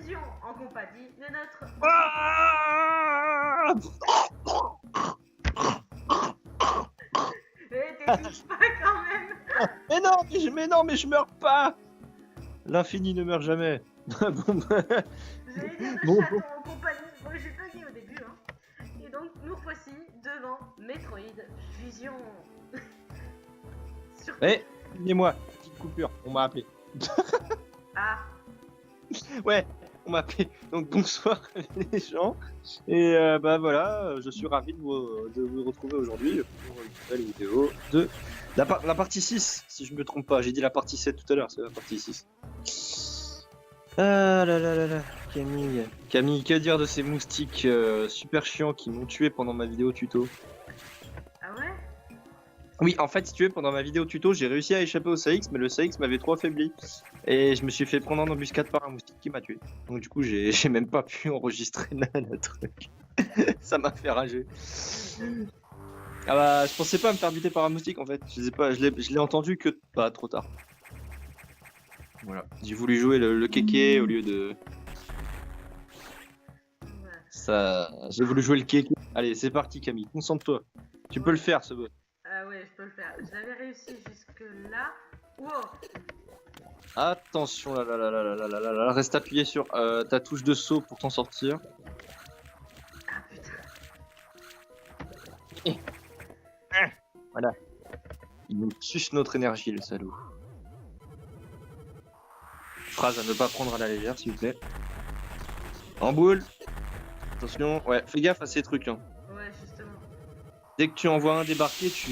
fusion en compagnie de notre... Ah t'évites pas quand même. mais non, mais je meurs pas. L'infini ne meurt jamais. Bon, bah, J'allais dire de Bon, chaton en compagnie. Bon, j'ai bugué au début, hein. Et donc, nous voici devant Metroid Fusion. Surtout... moi petite coupure, on m'a appelé. Ah, Ouais, on m'a appelé. Donc bonsoir les gens. Et bah voilà, je suis ravi de vous retrouver aujourd'hui pour une nouvelle vidéo de la partie 6, si je me trompe pas. J'ai dit la partie 7 tout à l'heure, c'est la partie 6. Ah là là là là, Camille, que dire de ces moustiques super chiants qui m'ont tué pendant ma vidéo tuto? ah ouais. Oui, en fait, si tu veux, pendant ma vidéo tuto, j'ai réussi à échapper au CX, mais le CX m'avait trop affaibli. Et je me suis fait prendre en embuscade par un moustique qui m'a tué. Donc du coup, j'ai même pas pu enregistrer le truc. Ça m'a fait rager. Ah bah, je pensais pas me faire buter par un moustique en fait. Je sais pas, je l'ai entendu que pas trop tard. Voilà. J'ai voulu jouer le kéké au lieu de... Ouais. Ça... J'ai voulu jouer le kéké. Allez, c'est parti Camille, concentre-toi. Tu peux le faire ce boss. Ah ouais, je peux le faire. J'avais réussi jusque là. Wow. Attention, là, reste appuyé sur ta touche de saut pour t'en sortir. Ah putain. Voilà. Il nous suce notre énergie, le salaud. Phrase à ne pas prendre à la légère, s'il vous plaît. En boule. Attention, ouais, fais gaffe à ces trucs. Hein. Ouais, justement. Dès que tu envoies un débarquer, tu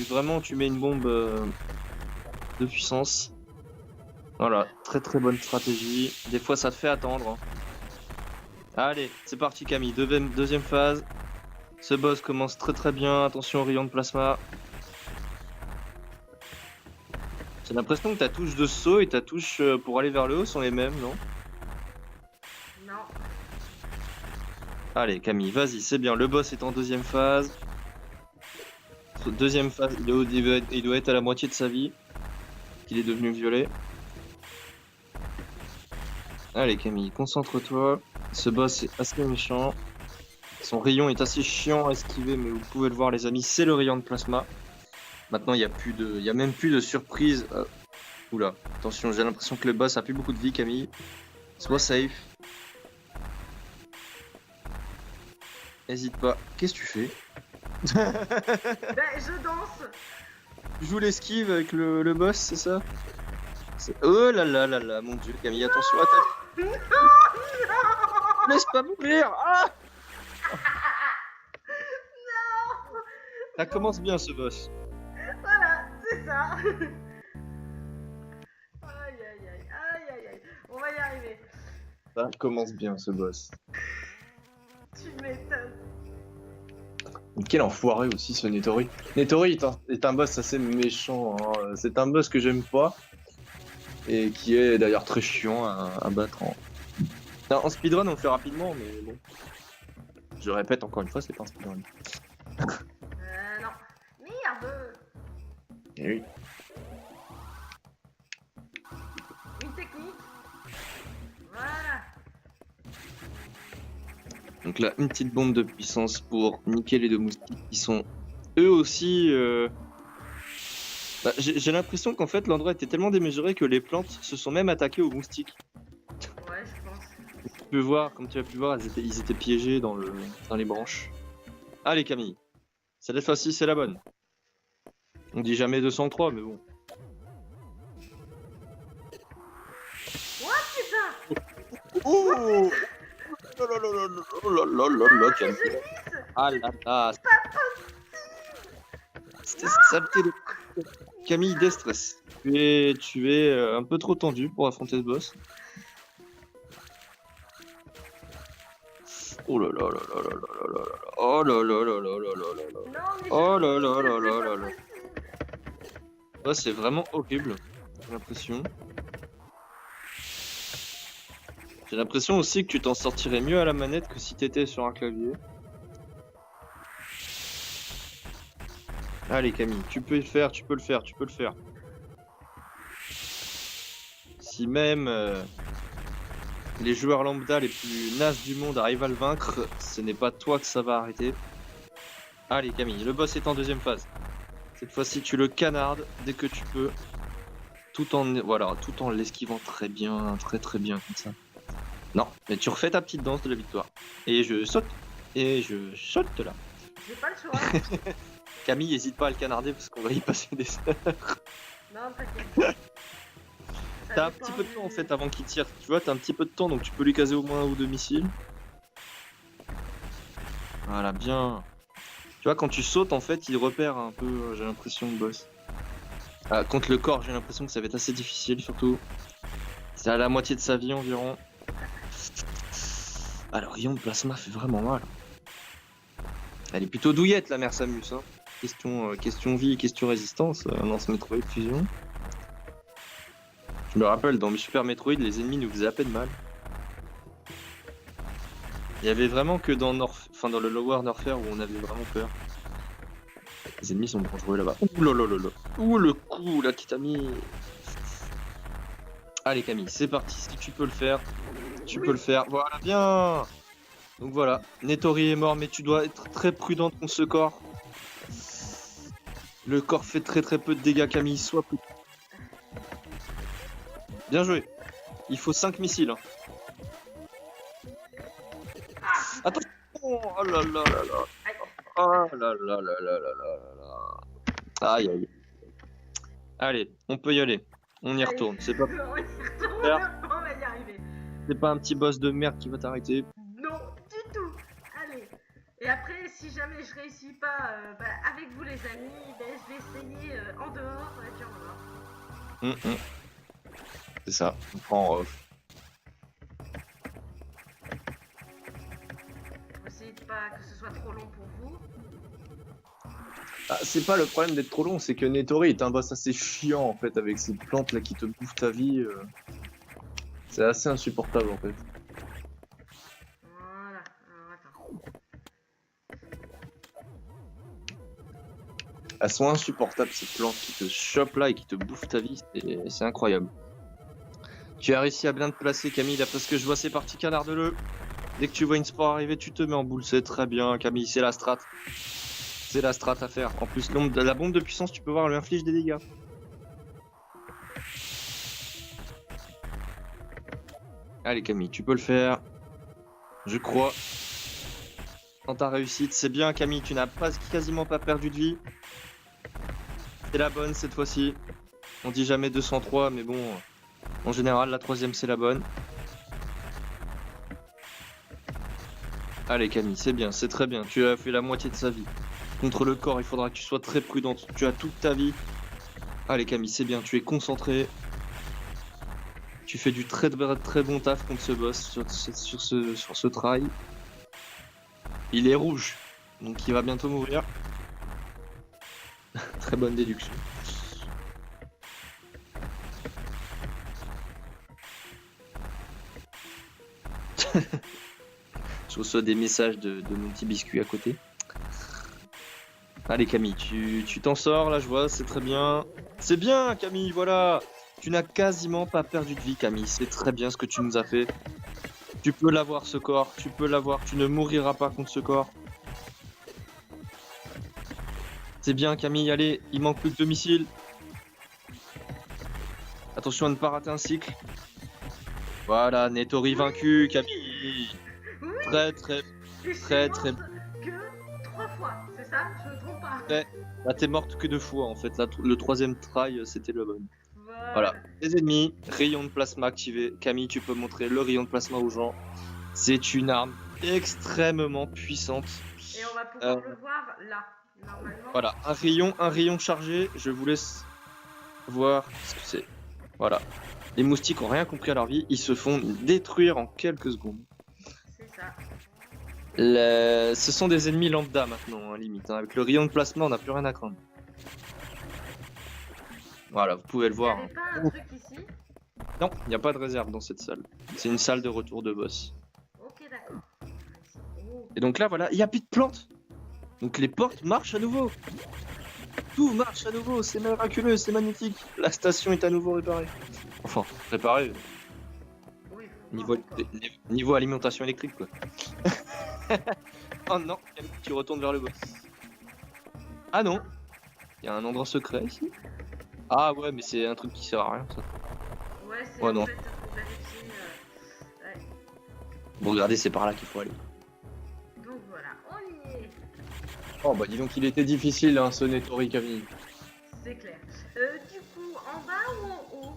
mets une bombe de puissance. Voilà, très très bonne stratégie. Des fois, ça te fait attendre. Hein. Allez, c'est parti Camille, deuxième phase. Ce boss commence très très bien, attention au rayon de plasma. J'ai l'impression que ta touche de saut et ta touche pour aller vers le haut sont les mêmes, non? Non. Allez Camille, vas-y, c'est bien, le boss est en deuxième phase. Deuxième phase, il doit être à la moitié de sa vie. Qu'il est devenu violet. Allez Camille, concentre-toi. Ce boss est assez méchant. Son rayon est assez chiant à esquiver, mais vous pouvez le voir les amis, c'est le rayon de plasma. Maintenant il y a même plus de surprise. Oula, attention, j'ai l'impression que le boss a plus beaucoup de vie Camille. Sois safe. Hésite pas. Qu'est-ce que tu fais? Ben, je danse. Tu joues l'esquive avec le boss, c'est ça? Oh là là là là, mon dieu, Camille, attention à ta... Non, non. Laisse pas mourir. Ah, Non. ça commence bien ce boss. Voilà, c'est ça. Aïe aïe aïe, aïe aïe aïe. On va y arriver. Ça commence bien ce boss. Tu m'étonnes. Quel enfoiré aussi ce Nettori. Nettori est un boss assez méchant. Hein. C'est un boss que j'aime pas. Et qui est d'ailleurs très chiant à battre en speedrun. On le fait rapidement, mais bon. Je répète encore une fois, c'est pas un speedrun. Non. Merde. Et oui. Une technique. Voilà. Donc là, une petite bombe de puissance pour niquer les deux moustiques qui sont eux aussi... Bah, j'ai l'impression qu'en fait l'endroit était tellement démesuré que les plantes se sont même attaquées aux moustiques. Ouais, je pense. Comme tu as pu voir, ils étaient piégés dans les branches. Allez Camille, cette fois-ci c'est la bonne. On dit jamais 203 mais bon. Oh putain. Oh là, Camille. Ah là là. C'était saleté de... Camille, déstress. Tu es un peu trop tendu pour affronter ce boss. Oh là là là là là là là là. Oh là là là là là là là là. Non, mais Oh là là là c'est là pas là là. possible. Ouais, c'est vraiment horrible, j'ai l'impression. J'ai l'impression aussi que tu t'en sortirais mieux à la manette que si t'étais sur un clavier. Allez Camille, tu peux le faire, tu peux le faire, tu peux le faire. Si même les joueurs lambda les plus nazes du monde arrivent à le vaincre, ce n'est pas toi que ça va arrêter. Allez Camille, le boss est en deuxième phase. Cette fois-ci tu le canardes dès que tu peux. Tout en l'esquivant très bien comme ça. Non, mais tu refais ta petite danse de la victoire. Et je saute là. J'ai pas le choix. Camille, hésite pas à le canarder parce qu'on va y passer des heures. Non, t'inquiète. T'as un petit peu de temps en fait avant qu'il tire. Tu vois, t'as un petit peu de temps donc tu peux lui caser au moins un ou deux missiles. Voilà, bien. Tu vois, quand tu sautes en fait, il repère un peu, j'ai l'impression, le boss. Contre le corps, j'ai l'impression que ça va être assez difficile surtout. C'est à la moitié de sa vie environ. Alors, rayon de plasma fait vraiment mal. Elle est plutôt douillette la mère Samus. Hein. Question vie, question résistance dans ce Metroid Fusion. Je me rappelle, dans le Super Metroid, les ennemis nous faisaient à peine mal. Il y avait vraiment que dans le Lower Norfair où on avait vraiment peur. Les ennemis sont dangereux là-bas. Ouh là là là là. Ouh le coup là qui t'a mis. Allez Camille, c'est parti. Si tu peux le faire, tu peux le faire. Voilà, bien. Donc voilà, Nettori est mort, mais tu dois être très prudent contre ce corps. Le corps fait très peu de dégâts, Camille. Sois prudent. Bien joué. Il faut 5 missiles. Hein. Attention. Oh là là là là. Oh là là là là là là là. Aïe aïe. Allez, on peut y aller. On y retourne. C'est pas... On y retourne, on va y arriver. C'est pas un petit boss de merde qui va t'arrêter. Non, du tout. Allez. Et après, si jamais je réussis pas avec vous les amis, je vais essayer en dehors. Et puis on va voir. C'est ça. On prend en off. Essayez de pas que ce soit trop long pour vous. Ah, c'est pas le problème d'être trop long, c'est que Nettori est un boss assez chiant en fait, avec ces plantes là qui te bouffent ta vie. C'est assez insupportable en fait. Voilà. Alors, attends. Elles sont insupportables ces plantes qui te chopent là et qui te bouffent ta vie, c'est incroyable. Tu as réussi à bien te placer Camille, là parce que je vois c'est parti, canarde-le. Dès que tu vois une spore arriver, tu te mets en boule, c'est très bien Camille, c'est la strat. C'est la strat à faire. En plus, la bombe de puissance, tu peux voir, elle lui inflige des dégâts. Allez Camille, tu peux le faire. Je crois en ta réussite. C'est bien Camille, tu n'as quasiment pas perdu de vie. C'est la bonne cette fois-ci. On dit jamais 203, mais bon, en général, la troisième c'est la bonne. Allez Camille, c'est bien, c'est très bien. Tu as fait la moitié de sa vie. Contre le corps, il faudra que tu sois très prudente. Tu as toute ta vie. Allez Camille, c'est bien, tu es concentré. Tu fais du très bon taf contre ce boss sur ce try. Il est rouge, donc il va bientôt mourir. Très bonne déduction. Je reçois des messages de mon petit biscuit à côté. Allez Camille, tu t'en sors là, je vois, c'est très bien. C'est bien Camille, voilà. Tu n'as quasiment pas perdu de vie Camille, c'est très bien ce que tu nous as fait. Tu peux l'avoir ce corps, tu peux l'avoir, tu ne mouriras pas contre ce corps. C'est bien Camille, allez, il manque plus que 2 missiles. Attention à ne pas rater un cycle. Voilà, Nettori vaincu, Camille. Oui. Très Que 3 fois, c'est ça? Je me trompe pas. Ouais. Là t'es morte que 2 fois en fait, là, le troisième try c'était le bon. Voilà, les ennemis, rayon de plasma activé. Camille, tu peux montrer le rayon de plasma aux gens. C'est une arme extrêmement puissante. Et on va pouvoir le voir là, normalement. Voilà, un rayon chargé, je vous laisse voir ce que c'est. Voilà, les moustiques ont rien compris à leur vie, ils se font détruire en quelques secondes. C'est ça. Ce sont des ennemis lambda maintenant, hein, limite. Hein. Avec le rayon de plasma, on n'a plus rien à craindre. Voilà, vous pouvez le voir. Il n'y avait pas un truc ici? Non, il n'y a pas de réserve dans cette salle. C'est une salle de retour de boss. Ok, d'accord. Oh. Et donc là, voilà, il n'y a plus de plantes. Donc les portes marchent à nouveau. Tout marche à nouveau, c'est miraculeux, c'est magnifique. La station est à nouveau réparée. Enfin, réparée. Oui, Niveau, niveau alimentation électrique, quoi. Oh non, tu retournes vers le bas. Ah non, il y a un endroit secret ici. Ah ouais, mais c'est un truc qui sert à rien, ça. Ouais, c'est Oh en non. fait pour vérifier. Ouais. Bon, regardez, c'est par là qu'il faut aller. Donc voilà, on y est. Oh bah dis donc il était difficile hein, ce Nettori Camille. C'est clair. Du coup, en bas ou en haut?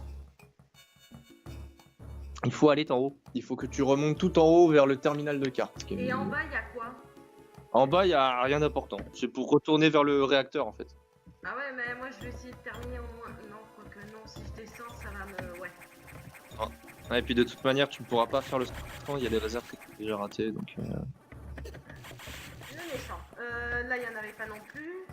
Il faut aller en haut. Il faut que tu remontes tout en haut vers le terminal de cartes. Camille. Et en bas, il y a quoi? En bas, il y a rien d'important. C'est pour retourner vers le réacteur, en fait. Ah ouais, mais moi je vais essayer de terminer au moins. Non, quoique non, si je descends, ça va me. Ouais. Ouais, et puis de toute manière, tu ne pourras pas faire le sprint. Il y a des réserves que tu as déjà ratées, donc... Le méchant. Là, il n'y en avait pas non plus.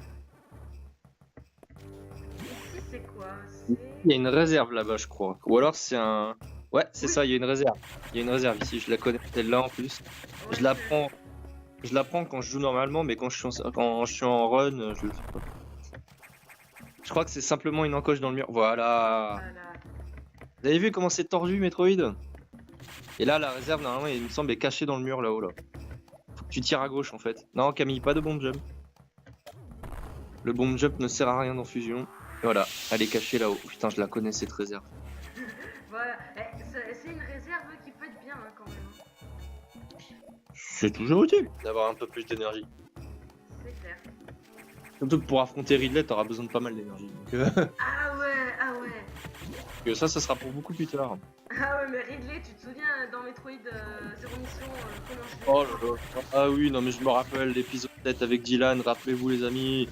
Ici, c'est quoi? Il y a une réserve là-bas, je crois. Ou alors c'est un... Ouais, c'est Oui. ça, il y a une réserve. Il y a une réserve ici, je la connais, celle-là en plus. Ouais, Je la prends... Je la prends quand je joue normalement, mais quand je suis en run, je le fais pas. Je crois que c'est simplement une encoche dans le mur. Voilà. Voilà. Vous avez vu comment c'est tordu, Metroid? Et là, la réserve, normalement, il me semble, est cachée dans le mur là-haut, là. Faut que tu tires à gauche, en fait. Non, Camille, pas de bomb jump. Le bomb jump ne sert à rien dans Fusion. Voilà, elle est cachée là-haut. Putain, je la connais, cette réserve. Voilà. C'est une réserve qui peut être bien hein, quand même. C'est toujours utile d'avoir un peu plus d'énergie. C'est clair. Surtout que pour affronter Ridley, t'auras besoin de pas mal d'énergie. Donc, Ah ouais, ah ouais. ça sera pour beaucoup plus tard. Ah ouais, mais Ridley, tu te souviens dans Metroid Zero Mission, comment je l'ai Oh là là. Ah oui, non mais je me rappelle l'épisode 7 avec Dylan, rappelez-vous les amis.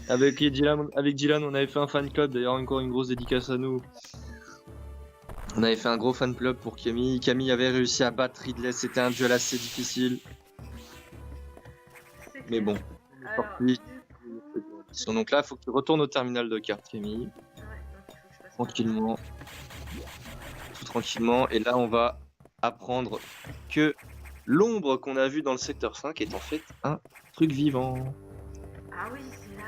Avec Dylan, on avait fait un fan club, d'ailleurs encore une grosse dédicace à nous. On avait fait un gros fan club pour Camille. Camille avait réussi à battre Ridley, c'était un duel assez difficile. C'est Mais clair. bon, Alors, sorti. du coup, Donc là, il faut que tu retournes au terminal de carte, Camille. ouais, donc il faut que je passe par là. Tranquillement. Tout tranquillement. Et là, on va apprendre que l'ombre qu'on a vue dans le secteur 5 est en fait un truc vivant. Ah oui, c'est là.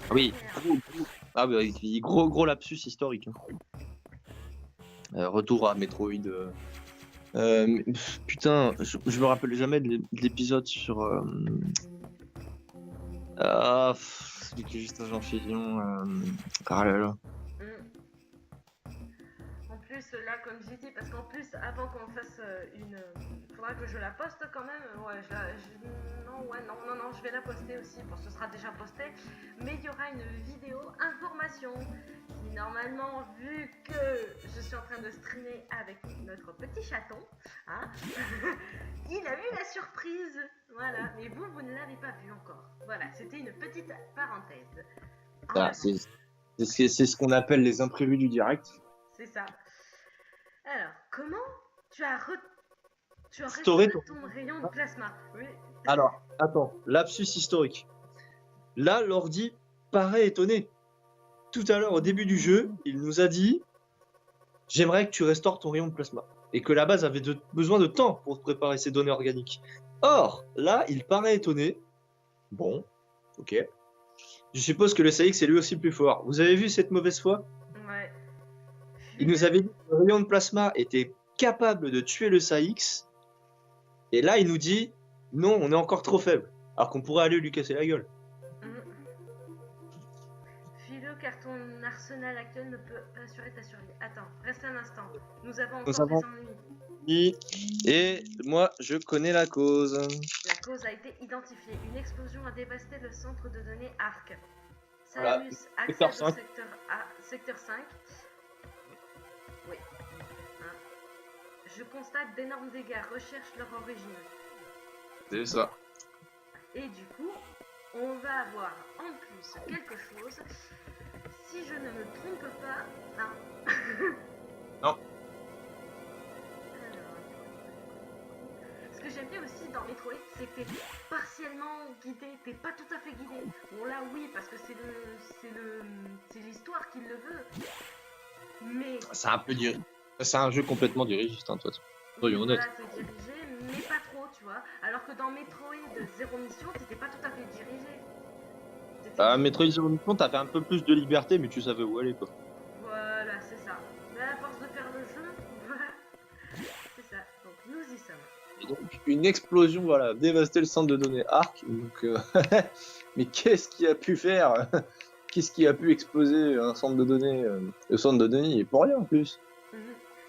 Ah oui, c'est Ah oui, clair. ah bah, gros lapsus historique. Retour à Metroid. Putain, je me rappelle jamais de l'épisode sur. Celui qui est juste un Jean Fillion. Ah là là. En plus, là, comme j'ai dit, parce qu'en plus, avant qu'on fasse une. Faudra que je la poste quand même. Ouais, non, je vais la poster aussi. Bon, ce sera déjà posté. Mais il y aura une vidéo information qui, normalement, vu que je suis en train de streamer avec notre petit chaton, hein, il a vu la surprise. Voilà. Mais vous ne l'avez pas vu encore. Voilà, c'était une petite parenthèse. Ah, c'est ce qu'on appelle les imprévus du direct. C'est ça. Alors, comment tu as Restauré restauré ton rayon de plasma? Oui. Alors, attends, lapsus historique. Là, l'ordi paraît étonné. Tout à l'heure, au début du jeu, il nous a dit « J'aimerais que tu restaures ton rayon de plasma. » Et que la base avait besoin de temps pour préparer ces données organiques. Or, là, il paraît étonné. Bon, ok. Je suppose que le CX est lui aussi plus fort. Vous avez vu cette mauvaise foi? Ouais. Il nous avait dit que le rayon de plasma était capable de tuer le SAX. Et là, il nous dit non, on est encore trop faible. Alors qu'on pourrait aller lui casser la gueule. File-le car ton arsenal actuel ne peut pas assurer ta survie. Attends, reste un instant. Nous avons Nous encore avons- des ennuis. Et moi, je connais la cause. La cause a été identifiée. Une explosion a dévasté le centre de données ARC. Voilà, Samus secteur accède au 5. secteur 5. Oui. Hein. Je constate d'énormes dégâts. Recherche leur origine. C'est ça. Et du coup, on va avoir en plus quelque chose. Si je ne me trompe pas. Non. Non. Alors, ce que j'aime bien aussi dans Metroid, c'est que t'es partiellement guidé, t'es pas tout à fait guidé. Bon là oui, parce que c'est l'histoire qui le veut. Mais C'est un peu dirigé. C'est un jeu complètement dirigiste, hein, toi. Soyons honnêtes. voilà, t'es dirigé, mais pas trop, tu vois. Alors que dans Metroid Zero Mission, t'étais pas tout à fait dirigé. Metroid Zero Mission, t'avais un peu plus de liberté, mais tu savais où aller, quoi. Voilà, c'est ça. Mais à force de faire le jeu, voilà, c'est ça. Et donc, une explosion, voilà, dévasté le centre de données Arc. Donc, mais qu'est-ce qui a pu faire? Qu'est-ce qui a pu exploser un centre de données? Le centre de données, il est pour rien en plus. Mhm.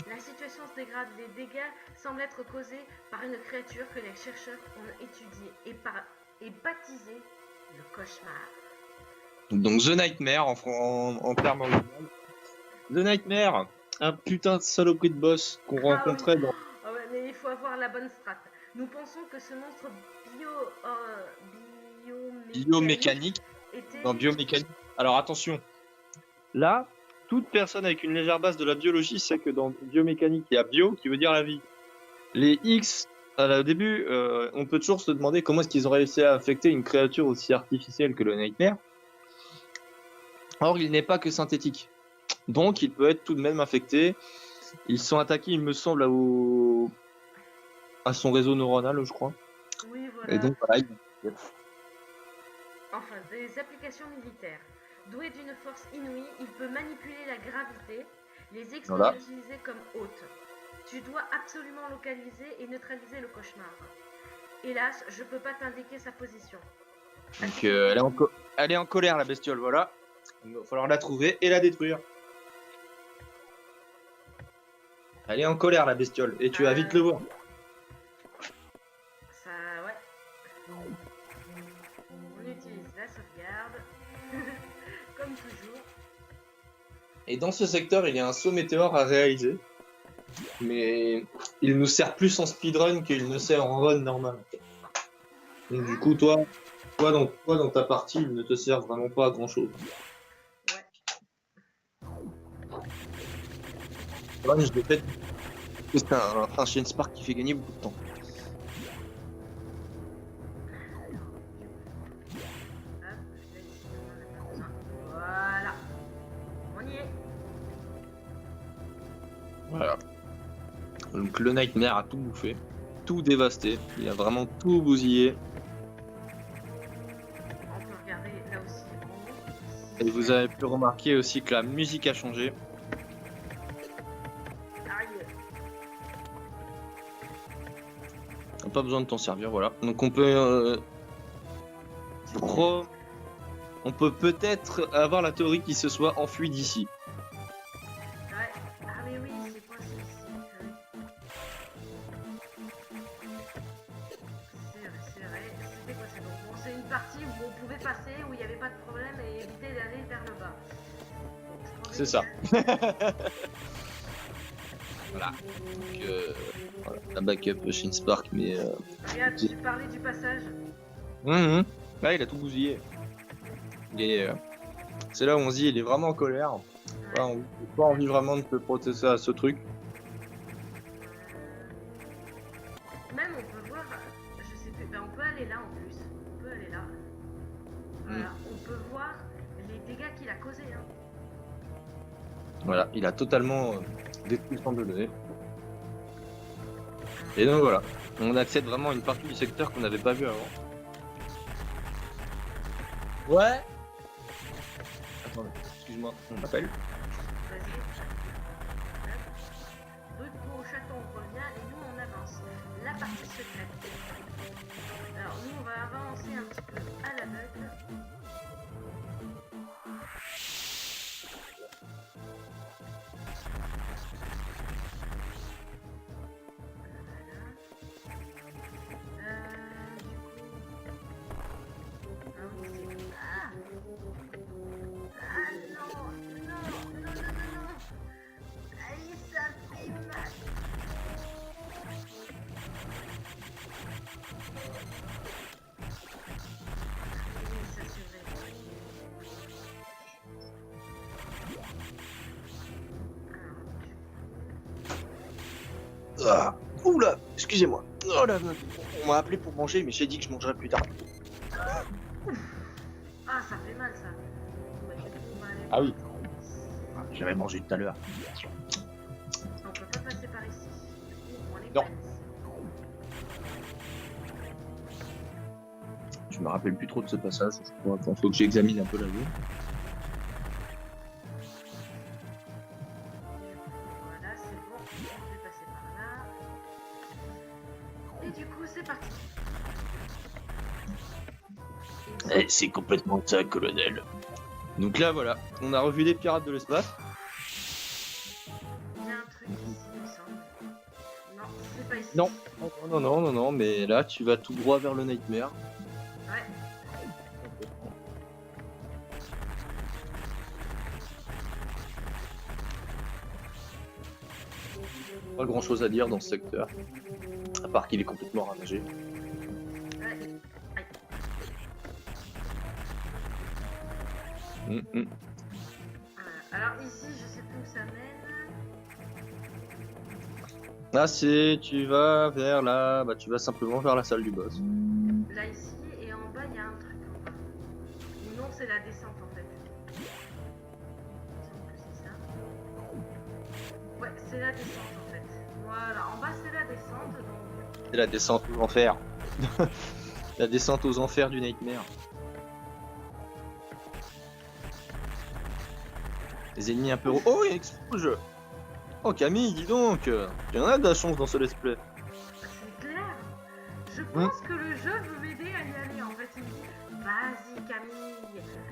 La situation se dégrade. Les dégâts semblent être causés par une créature que les chercheurs ont étudiée et baptisée le cauchemar. Donc The Nightmare en termes original. The Nightmare, un putain de saloperie de boss qu'on rencontrait dans... Ah ouais, mais il faut avoir la bonne strat. Nous pensons que ce monstre biomécanique. était... Dans biomécanique. Alors attention, là, toute personne avec une légère base de la biologie sait que dans biomécanique, il y a bio qui veut dire la vie. Les X, au début, on peut toujours se demander comment est-ce qu'ils ont réussi à affecter une créature aussi artificielle que le Nightmare. Or, il n'est pas que synthétique. Donc, il peut être tout de même infecté. Ils sont attaqués, il me semble, à son réseau neuronal, je crois. Oui, voilà. Et donc, voilà. Enfin, des applications militaires. Doué d'une force inouïe, il peut manipuler la gravité. Les X Voilà. sont utilisés comme hôtes. Tu dois absolument localiser et neutraliser le cauchemar. Hélas, je peux pas t'indiquer sa position. Donc, elle est en colère, la bestiole, voilà. Il va falloir la trouver et la détruire. Elle est en colère, la bestiole, et tu vas vite le voir. Ça, ouais. On utilise la sauvegarde. Comme toujours. Et dans ce secteur, il y a un saut météore à réaliser. Mais il nous sert plus en speedrun qu'il ne sert en run normal. Donc du coup, toi dans ta partie, il ne te sert vraiment pas à grand chose. Ouais. Ouais, je l'ai fait. C'est un Chien Spark qui fait gagner beaucoup de temps. Voilà. On y est. Voilà. Donc le Nightmare a tout bouffé, tout dévasté. Il a vraiment tout bousillé. On peut regarder là aussi en haut. Et vous avez pu remarquer aussi que la musique a changé. Aïe. On n'a pas besoin de t'en servir, voilà. Donc on peut... je crois... On peut peut-être avoir la théorie qu'il se soit enfui d'ici. Ouais. Ah mais oui, c'est quoi ceci? C'est vrai. C'était quoi ça? Donc bon, c'est une partie où on pouvait passer, où il n'y avait pas de problème et éviter d'aller vers le bas. Donc, C'est ça. Voilà. Donc, voilà, la backup Shin Spark, mais... Regarde, tu parlais du passage. Là, il a tout bousillé. C'est là où on se dit, il est vraiment en colère. Ouais, on n'a pas envie vraiment de te protéger à ce truc. Même on peut voir, je sais plus, ben on peut aller là en plus. On peut aller là. Voilà, on peut voir les dégâts qu'il a causés. Hein. Voilà, il a totalement détruit le centre de données. Et donc voilà, on accède vraiment à une partie du secteur qu'on n'avait pas vu avant. Ouais. Attendez, excuse-moi, on m'appelle. Vas-y. Rue au château, on revient et nous on avance. La partie secrète. Alors nous on va avancer un petit peu à l'aveugle. Ah, oula, excusez-moi. Oh là, on m'a appelé pour manger, mais j'ai dit que je mangerais plus tard. Ah, ça fait mal ça. Bah, du coup, on va aller Ah oui. voir. J'avais mangé tout à l'heure. On peut pas passer par ici. Du coup, on est Non. pas ici. Je me rappelle plus trop de ce passage, je crois. Il faut que j'examine un peu la vie. Voilà, c'est bon. On peut passer par là. C'est complètement ça, colonel. Donc là, voilà, on a revu les pirates de l'espace. Il y a un truc ici, il me semble. Non, c'est pas ici. Non. Non, mais là, tu vas tout droit vers le Nightmare. Ouais. Pas grand chose à dire dans ce secteur. À part qu'il est complètement ravagé. Ouais. Aïe. Alors ici, je sais plus où ça mène. Là, c'est. Tu vas vers la. Bah, tu vas simplement vers la salle du boss. Là ici, et en bas, il y a un truc en bas. Ou non, c'est la descente en fait. Il me semble que c'est ça. Ouais, c'est la descente en fait. Voilà, en bas, c'est la descente. Donc... C'est la descente aux enfers. La descente aux enfers du Nightmare. Les ennemis un peu. Oh, il explose. Oh, Camille, dis donc. Il y en a de la chance dans ce let's play. C'est clair. Je pense que le jeu veut m'aider à y aller. En fait, il me dit vas-y, Camille.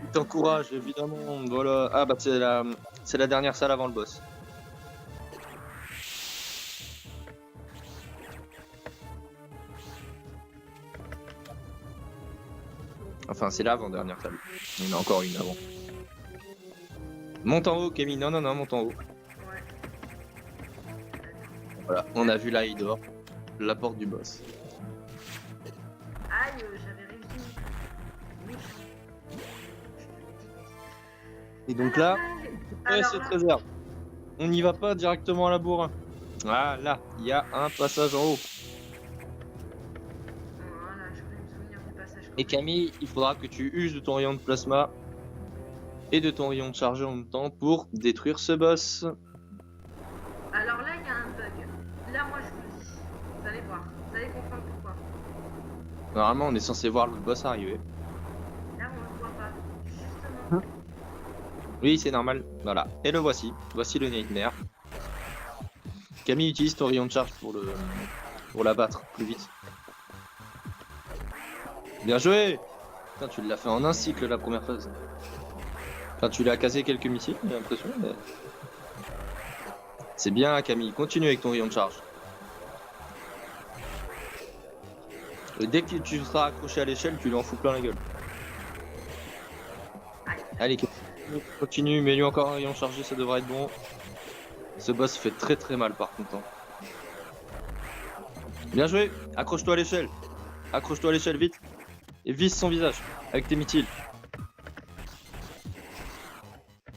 Il t'encourage, évidemment. Voilà. Ah, bah, c'est la dernière salle avant le boss. Enfin, c'est l'avant-dernière salle. Il y en a encore une avant. Monte en haut, Camille. Non, monte en haut. Ouais. Voilà, on a vu là, il dort. La porte du boss. Aïe, j'avais réussi. Oui. Et donc là, Alors cette là, réserve. On n'y va pas directement à la bourrin. Ah, là, il y a un passage en haut. voilà, je voulais me souvenir du passage. Et Camille, il faudra que tu uses de ton rayon de plasma et de ton rayon de chargé en même temps pour détruire ce boss. Alors là, il y a un bug. Là, moi, je vous le dis. Vous allez voir. Vous allez comprendre pourquoi. Normalement, on est censé voir le boss arriver. Là, on le voit pas. Justement. Oui, c'est normal. Voilà. Et le voici. Voici le Nightmare. Camille, utilise ton rayon de charge pour l'abattre plus vite. Bien joué! Putain, tu l'as fait en un cycle la première phase. Enfin, tu l'as casé quelques missiles, j'ai l'impression. Mais... C'est bien, Camille. Continue avec ton rayon de charge. Et dès que tu seras accroché à l'échelle, tu lui en fous plein la gueule. Allez, continue, mets-lui encore un rayon chargé, ça devrait être bon. Ce boss fait très très mal par contre. Bien joué, accroche-toi à l'échelle. Accroche-toi à l'échelle vite. Et vise son visage avec tes missiles.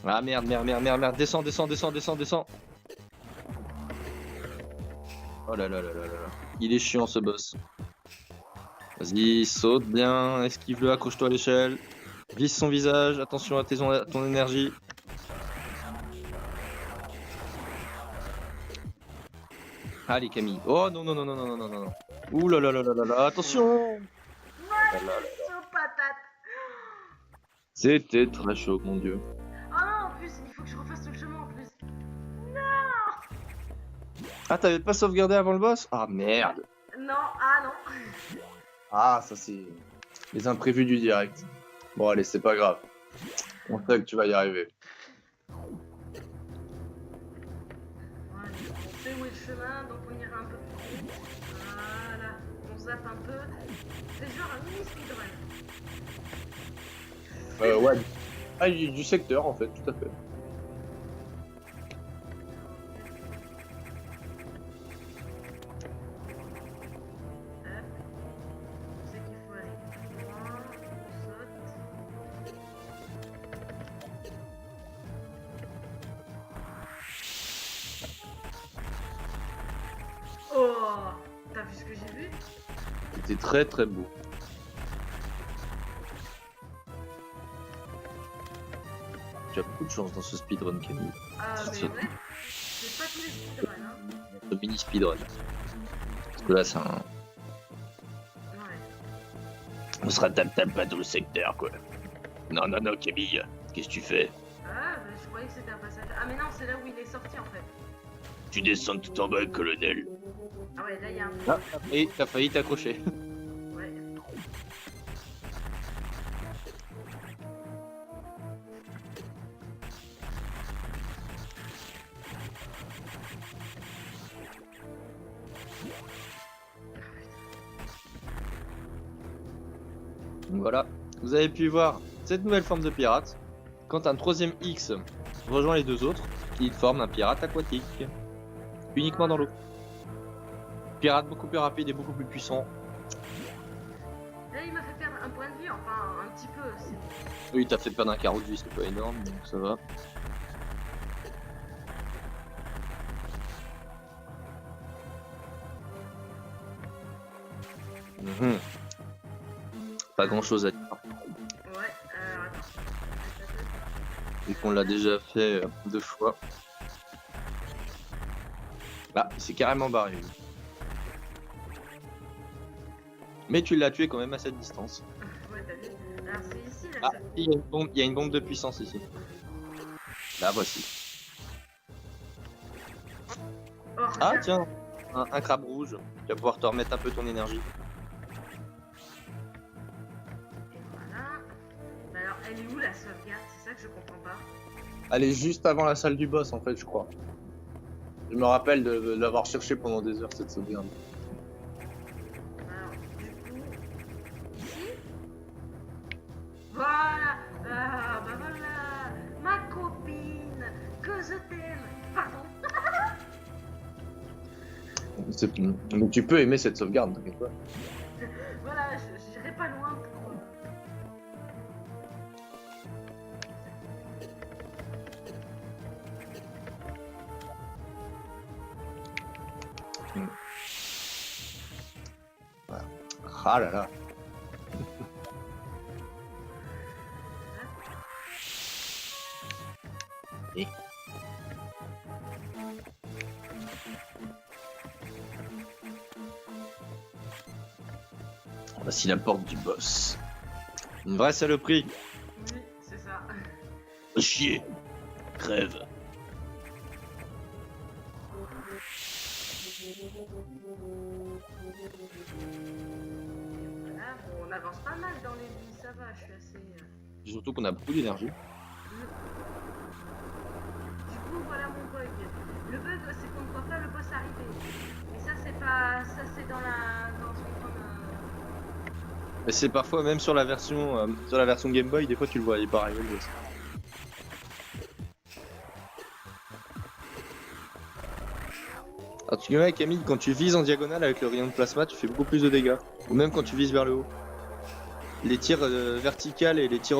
Ah merde. Descends. Oh là là. Il est chiant ce boss. Vas-y, saute bien, esquive-le, accroche-toi à l'échelle. Vise son visage, attention à ton énergie. Allez Camille. Oh non. Ouh là là, attention. Chaud patate. C'était très chaud, mon dieu. Oh non, en plus, il faut que je refasse tout le chemin en plus. Ah, t'avais pas sauvegardé avant le boss? Ah merde. Non, ah non. Ah, ça c'est les imprévus du direct. Bon allez, c'est pas grave. On sait que tu vas y arriver. Voilà, on sait où est le chemin, donc on ira un peu plus vite. Voilà, on zappe un peu. C'est genre un mini speedrun. Ouais. Ah, du secteur en fait, tout à fait. On sait qu'il faut aller plus loin, on saute. Oh, t'as vu ce que j'ai vu? C'était très très beau. Tu as beaucoup de chance dans ce speedrun, Camille. Ah, mais ouais, c'est pas tous les speedruns, hein. Ce mini speedrun. Parce que là, c'est un. Ouais. On sera tape pas dans le secteur, quoi. Non, Camille. Qu'est-ce que tu fais? Ah, bah, je croyais que c'était un passage. Ah, mais non, c'est là où il est sorti en fait. Tu descends tout en bas, colonel. Ah, ouais, là il y a un. Ah, et t'as failli t'accrocher. Ouais. Donc voilà, vous avez pu voir cette nouvelle forme de pirate. Quand un troisième X rejoint les deux autres, il forme un pirate aquatique. Uniquement dans l'eau. Pirate beaucoup plus rapide et beaucoup plus puissant. Là, il m'a fait perdre un point de vie, enfin, un petit peu. Oui, t'as fait perdre un carreau de vie, c'est pas énorme, donc ça va. Mhm. Pas grand chose à dire. Ouais, attends. Vu qu'on l'a déjà fait 2 fois. Ah, il s'est carrément barré. Lui. Mais tu l'as tué quand même à cette distance. Ouais, t'as vu. Alors, c'est ici, là. Ah, il y a une bombe de puissance ici. La voici. Oh, Ah regarde. tiens, un crabe rouge. Tu vas pouvoir te remettre un peu ton énergie. Et voilà. Bah alors, elle est où la sauvegarde? C'est ça que je comprends pas. Elle est juste avant la salle du boss en fait, je crois. Je me rappelle de l'avoir cherché pendant des heures cette sauvegarde. Alors, du coup, ici. Voilà. Ah, bah voilà. Ma copine, que je t'aime. Pardon. Donc tu peux aimer cette sauvegarde, t'inquiète pas. Voilà, j'irai pas loin pour. Ah là là. Et... Voici la porte du boss. Une vraie saloperie. Oui, c'est ça. Chier. Crève. Voilà, bon, on avance pas mal dans les vies, ça va, je suis assez. Surtout qu'on a beaucoup d'énergie. Du coup, voilà mon bug. Le bug, c'est qu'on ne voit pas le boss arriver. Mais ça, c'est pas. Ça, c'est dans la. Dans son Mais c'est parfois même sur la version Game Boy, des fois tu le vois, il est pas arrivé le boss. Alors tu vois Camille, quand tu vises en diagonale avec le rayon de plasma, tu fais beaucoup plus de dégâts. Ou même quand tu vises vers le haut. Les tirs verticales et les tirs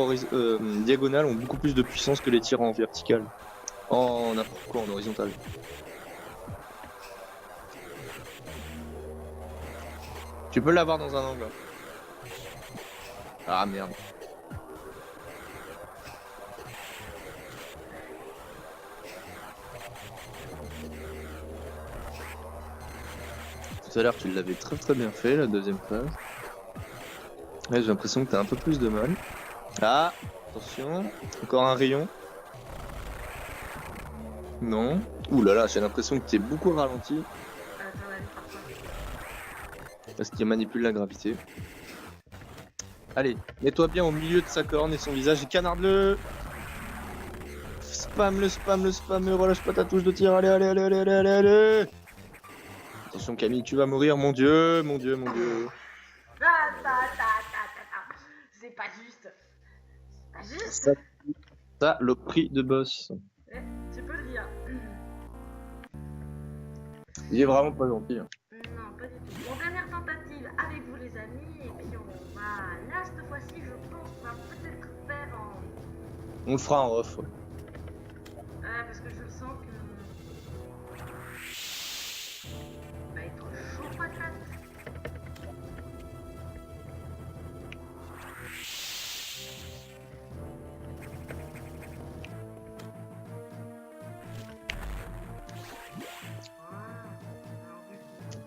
diagonales ont beaucoup plus de puissance que les tirs en vertical. En n'importe quoi, en horizontal. Tu peux l'avoir dans un angle. Ah merde. Tout à l'heure tu l'avais très bien fait la deuxième phase. Ouais, j'ai l'impression que t'as un peu plus de mal. Ah, attention, encore un rayon. Non. Ouh là là, j'ai l'impression que t'es beaucoup ralenti Attends, elle part pas. parce qu'il manipule la gravité. Allez, mets-toi bien au milieu de sa corne et son visage et canarde-le. Spam, relâche pas ta touche de tir, allez. Attention Camille, tu vas mourir, mon dieu. C'est pas juste. C'est pas juste. Ça, le prix de boss. Eh, tu peux le dire. Il est vraiment pas gentil. Hein. Non, pas du tout. Bon, dernière tentative avec vous, les amis. Et puis, on va. Là, cette fois-ci, je pense qu'on va peut-être faire en. On le fera en off. Ouais. Parce que je sens que. Il va être chaud patate.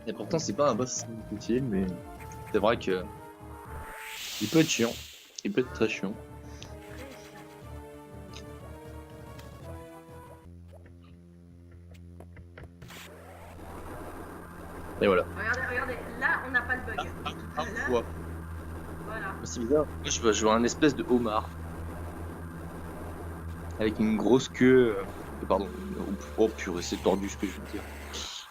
Et pourtant, c'est pas un boss utile, mais c'est vrai que il peut être chiant. Il peut être très chiant. Et voilà. Regardez, là on n'a pas le bug. Là, Parfois. voilà. C'est bizarre. Moi, je vois un espèce de homard. Avec une grosse queue. Pardon. Oh purée, c'est tordu ce que je veux dire.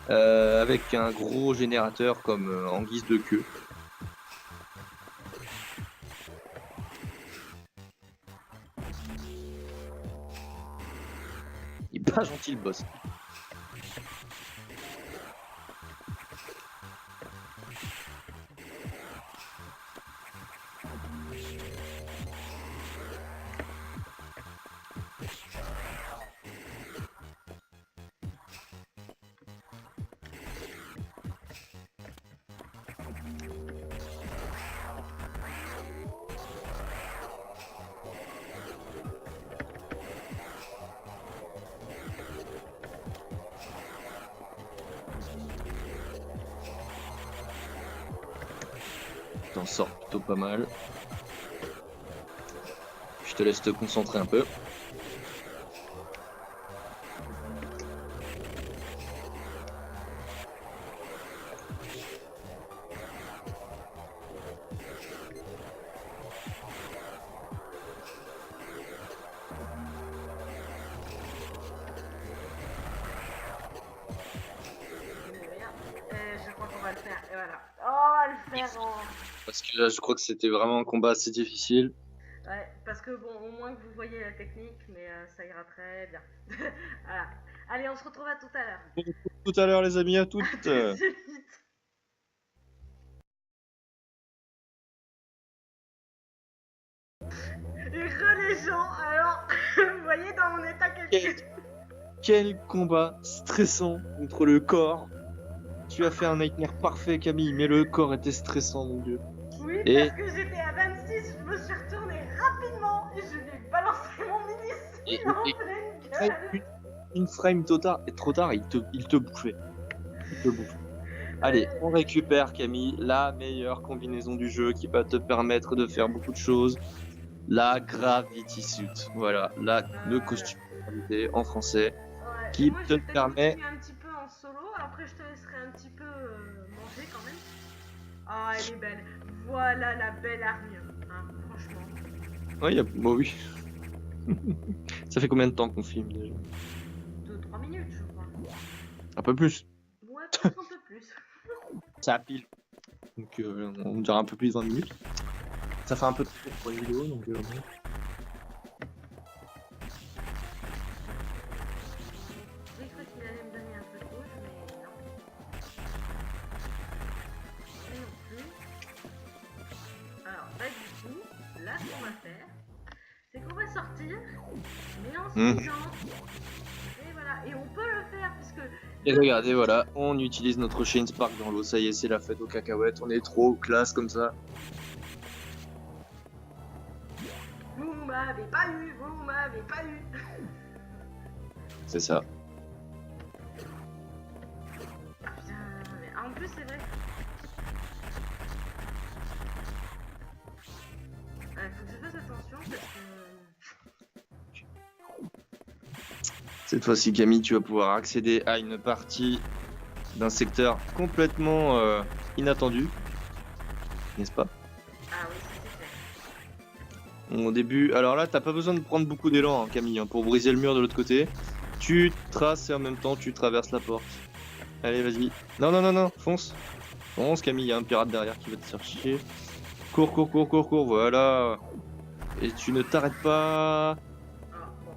Avec un gros générateur comme en guise de queue. pas gentil le boss. T'en sors plutôt pas mal. Je te laisse te concentrer un peu. Je crois qu'on va le faire. Et voilà. Oh, on va le faire. Parce que là, je crois que c'était vraiment un combat assez difficile. Ouais, parce que bon, au moins que vous voyez la technique, mais ça ira très bien. Voilà. Allez, on se retrouve à tout à l'heure. Tout à l'heure, les amis, à toutes. Tout de suite. Et les gens, alors, vous voyez dans mon état Quel combat stressant contre le corps. Tu as fait un nightmare parfait, Camille, mais le corps était stressant, mon dieu. Oui, Et- parce que j'étais à 26, je me suis retournée rapidement et je vais balancer mon Et- mini en et- pleine gueule. Une frame trop tard, il te bouffait. Il te bouffe. Allez, on récupère, Camille, la meilleure combinaison du jeu qui va te permettre de faire beaucoup de choses. La Gravity Suit. Voilà, le costume de gravité en français. Ouais. Qui Moi, te je vais peut-être permet- continuer un petit peu en solo, après je te laisserai un petit peu manger quand même. Ah, elle est belle. Voilà la belle armure, hein, franchement. Ouais, bon, oui. Ça fait combien de temps qu'on filme déjà? 2-3 minutes, je crois. Un peu plus. Ouais, peut-être un peu plus. Ça pile. Donc on dirait un peu plus de 20 minutes. Ça fait un peu trop pour une vidéo, donc J'ai cru qu'il allait me donner un peu de rouge, mais non. Et non plus. Alors, bah du coup, là ce qu'on va faire, c'est qu'on va sortir, mais en se disant... Et voilà, et on peut le faire, puisque... Et regardez, voilà, on utilise notre Shane Spark dans l'eau. Ça y est, c'est la fête aux cacahuètes. On est trop classe comme ça. Vous m'avez pas eu, vous m'avez pas eu. C'est ça. Ah putain, mais en plus c'est vrai. Faut que je fasse attention parce que... Cette fois-ci, Camille, tu vas pouvoir accéder à une partie d'un secteur complètement inattendu. N'est-ce pas? Ah oui, ça c'est clair. Au début, alors là, t'as pas besoin de prendre beaucoup d'élan, hein, Camille, hein, pour briser le mur de l'autre côté. Tu traces et en même temps, tu traverses la porte. Allez, vas-y. Non, non, non, non, fonce. Fonce, Camille, il y a un pirate derrière qui va te faire chier. Cours, cours, cours, cours, cours, voilà. Et tu ne t'arrêtes pas. Ah bon.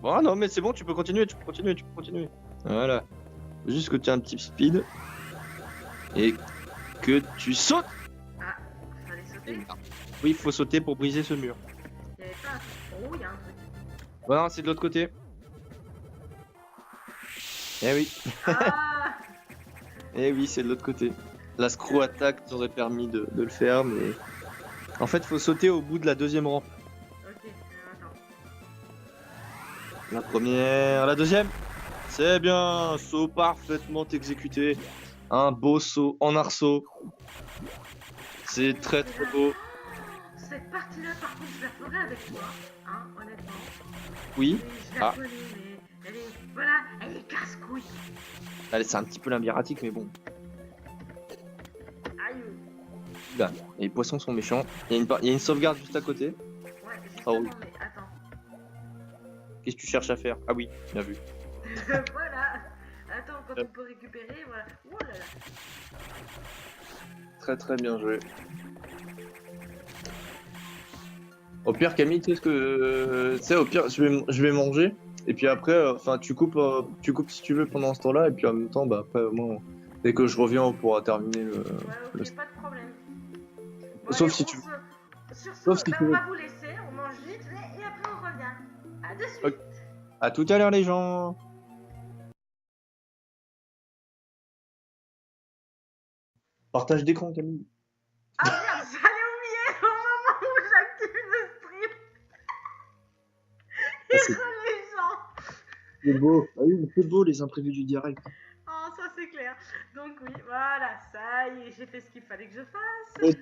Bon, non, mais c'est bon, tu peux continuer, tu peux continuer, tu peux continuer. Voilà. Juste que tu as un petit speed. Et que tu sautes. Ah, fallait sauter. Oui, il faut sauter pour briser ce mur. Il y avait pas un... Oh, il y a un truc. Bon, non, c'est de l'autre côté. Eh oui, Ah. eh oui, c'est de l'autre côté. La screw attack t'aurait permis de le faire, mais... En fait, faut sauter au bout de la deuxième rampe. Ok, attends. La première, la deuxième. C'est bien, saut parfaitement exécuté. Un beau saut en arceau. C'est très très beau. Cette partie-là, par contre, je la ferai avec toi, hein, honnêtement. Oui. Et je la Ah. connais, mais elle est... Voilà, elle est casse-couille. Allez, c'est un petit peu labyrinthique, mais bon. Aïe. Là, les poissons sont méchants. Il y a une sauvegarde juste à côté. Ouais, justement, Ah oui. mais attends. Qu'est-ce que tu cherches à faire? Ah oui, bien vu. Voilà. Attends, quand on peut récupérer, voilà. Oh là là. Très très bien joué. Au pire, Camille, tu sais ce que... Tu sais, au pire, je vais manger. Et puis après, enfin, tu coupes si tu veux pendant ce temps-là, et puis en même temps, bah après, moi, dès que je reviens, on pourra terminer le. Ouais, ok, pas de problème. Bon, Sauf allez, si tu. Sur ce, Sauf si bah, tu on veux. va vous laisser, on mange vite fait et après on revient. À de suite. Ok. À tout à l'heure, les gens. Partage d'écran, Camille. Ah merde, j'allais oublier au moment où j'active le stream. Ah, Et les gens. c'est beau. Ah oui, mais c'est beau les imprévus du direct. Oh, ça c'est clair. Donc oui, voilà, ça y est, j'ai fait ce qu'il fallait que je fasse.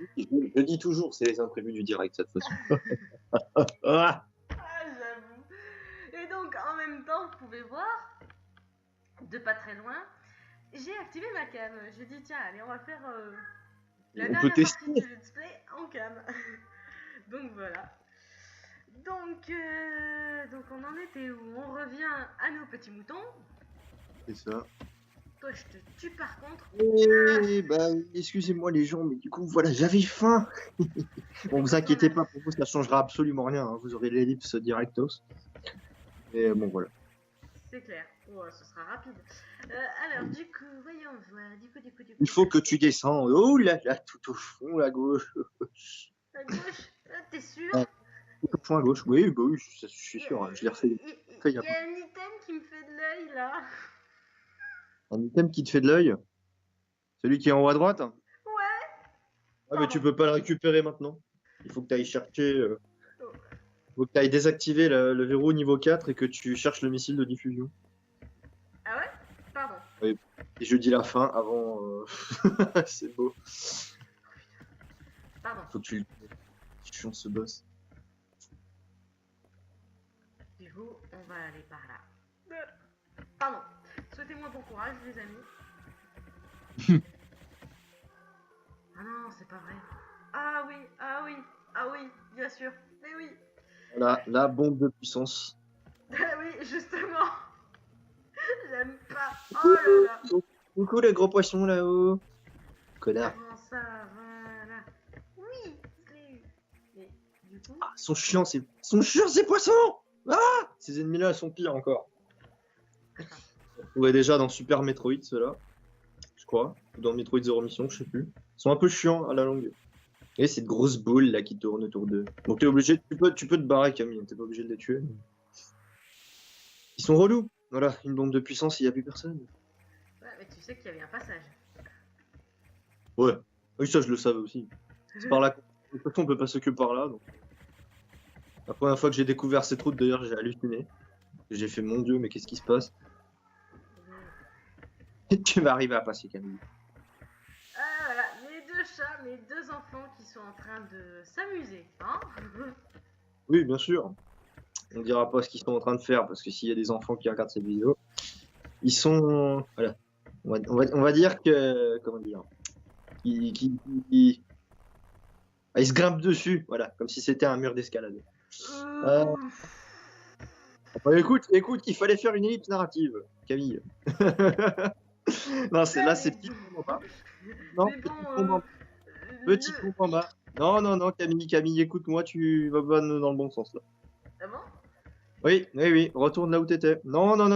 Je dis toujours, c'est les imprévus du direct cette façon. Ah, Ah, j'avoue. Et donc, en même temps, vous pouvez voir, de pas très loin, j'ai activé ma cam. J'ai dit, tiens, allez, on va faire la on peut dernière tester. partie du let's play en cam. Donc voilà. Donc on en était où? On revient à nos petits moutons. C'est ça. Toi, je te tue par contre. Eh bah, excusez-moi les gens, mais du coup, voilà, j'avais faim. Bon, vous inquiétez pas, pour vous, ça changera absolument rien. Hein. Vous aurez l'ellipse directos. Et bon, voilà. C'est clair. Oh, ce sera rapide. Alors, du coup, voyons voir. Du coup. Il faut que tu descends. Oh là là, tout au fond à gauche. À gauche, t'es sûr? Ah, tout au fond à gauche. Oui, bah oui, je suis sûr. Hein. Je l'ai refait. Il y a un item qui me fait de l'œil là. Un item qui te fait de l'œil. Celui qui est en haut à droite. Ouais. Ah, mais tu peux pas le récupérer maintenant. Il faut que tu ailles chercher. Faut que tu ailles désactiver le verrou niveau 4 et que tu cherches le missile de diffusion. Ah ouais? Pardon. Et je dis la fin avant. C'est beau. Pardon. Faut que tu le. Chiant ce boss. Du coup, on va aller par là. Pardon. Souhaitez-moi bon courage, les amis. Ah non, c'est pas vrai. Ah oui, bien sûr. Mais oui. Voilà, la bombe de puissance. Oui, justement. J'aime pas. Oh là là. Coucou les gros poissons là-haut. Connard. Comment ça, voilà. Oui, je l'ai eu. Mais du coup. Ah, sont chiants ces poissons. Ah, ces ennemis-là sont pires encore. On trouvait déjà dans Super Metroid ceux-là, je crois, ou dans Metroid Zero Mission, je sais plus. Ils sont un peu chiants à la longue. Et cette grosse boule là qui tourne autour d'eux. Donc t'es obligé, tu peux te barrer Camille, t'es pas obligé de les tuer. Ils sont relous. Voilà, une bombe de puissance, il n'y a plus personne. Ouais, mais tu sais qu'il y avait un passage. Ouais, oui ça je le savais aussi. C'est par là. De toute façon on peut passer que par là. Donc. La première fois que j'ai découvert cette route d'ailleurs j'ai halluciné. J'ai fait mon dieu mais qu'est-ce qui se passe? Tu vas arriver à passer Camille. Ah voilà, mes deux chats, mes deux enfants qui sont en train de s'amuser, hein. Oui bien sûr. On dira pas ce qu'ils sont en train de faire parce que s'il y a des enfants qui regardent cette vidéo, ils sont voilà. On va dire que comment dire, ah, ils se grimpent dessus, voilà, comme si c'était un mur d'escalade. Bah, écoute, il fallait faire une ellipse narrative, Camille. Non, c'est là, c'est petit bombe en bas. Non, Mais petit bon, bombe en bas. Petit bombe en bas. Non, Camille, écoute-moi, tu vas pas dans le bon sens là. Ah bon? Oui, retourne là où t'étais. Non. Ah non.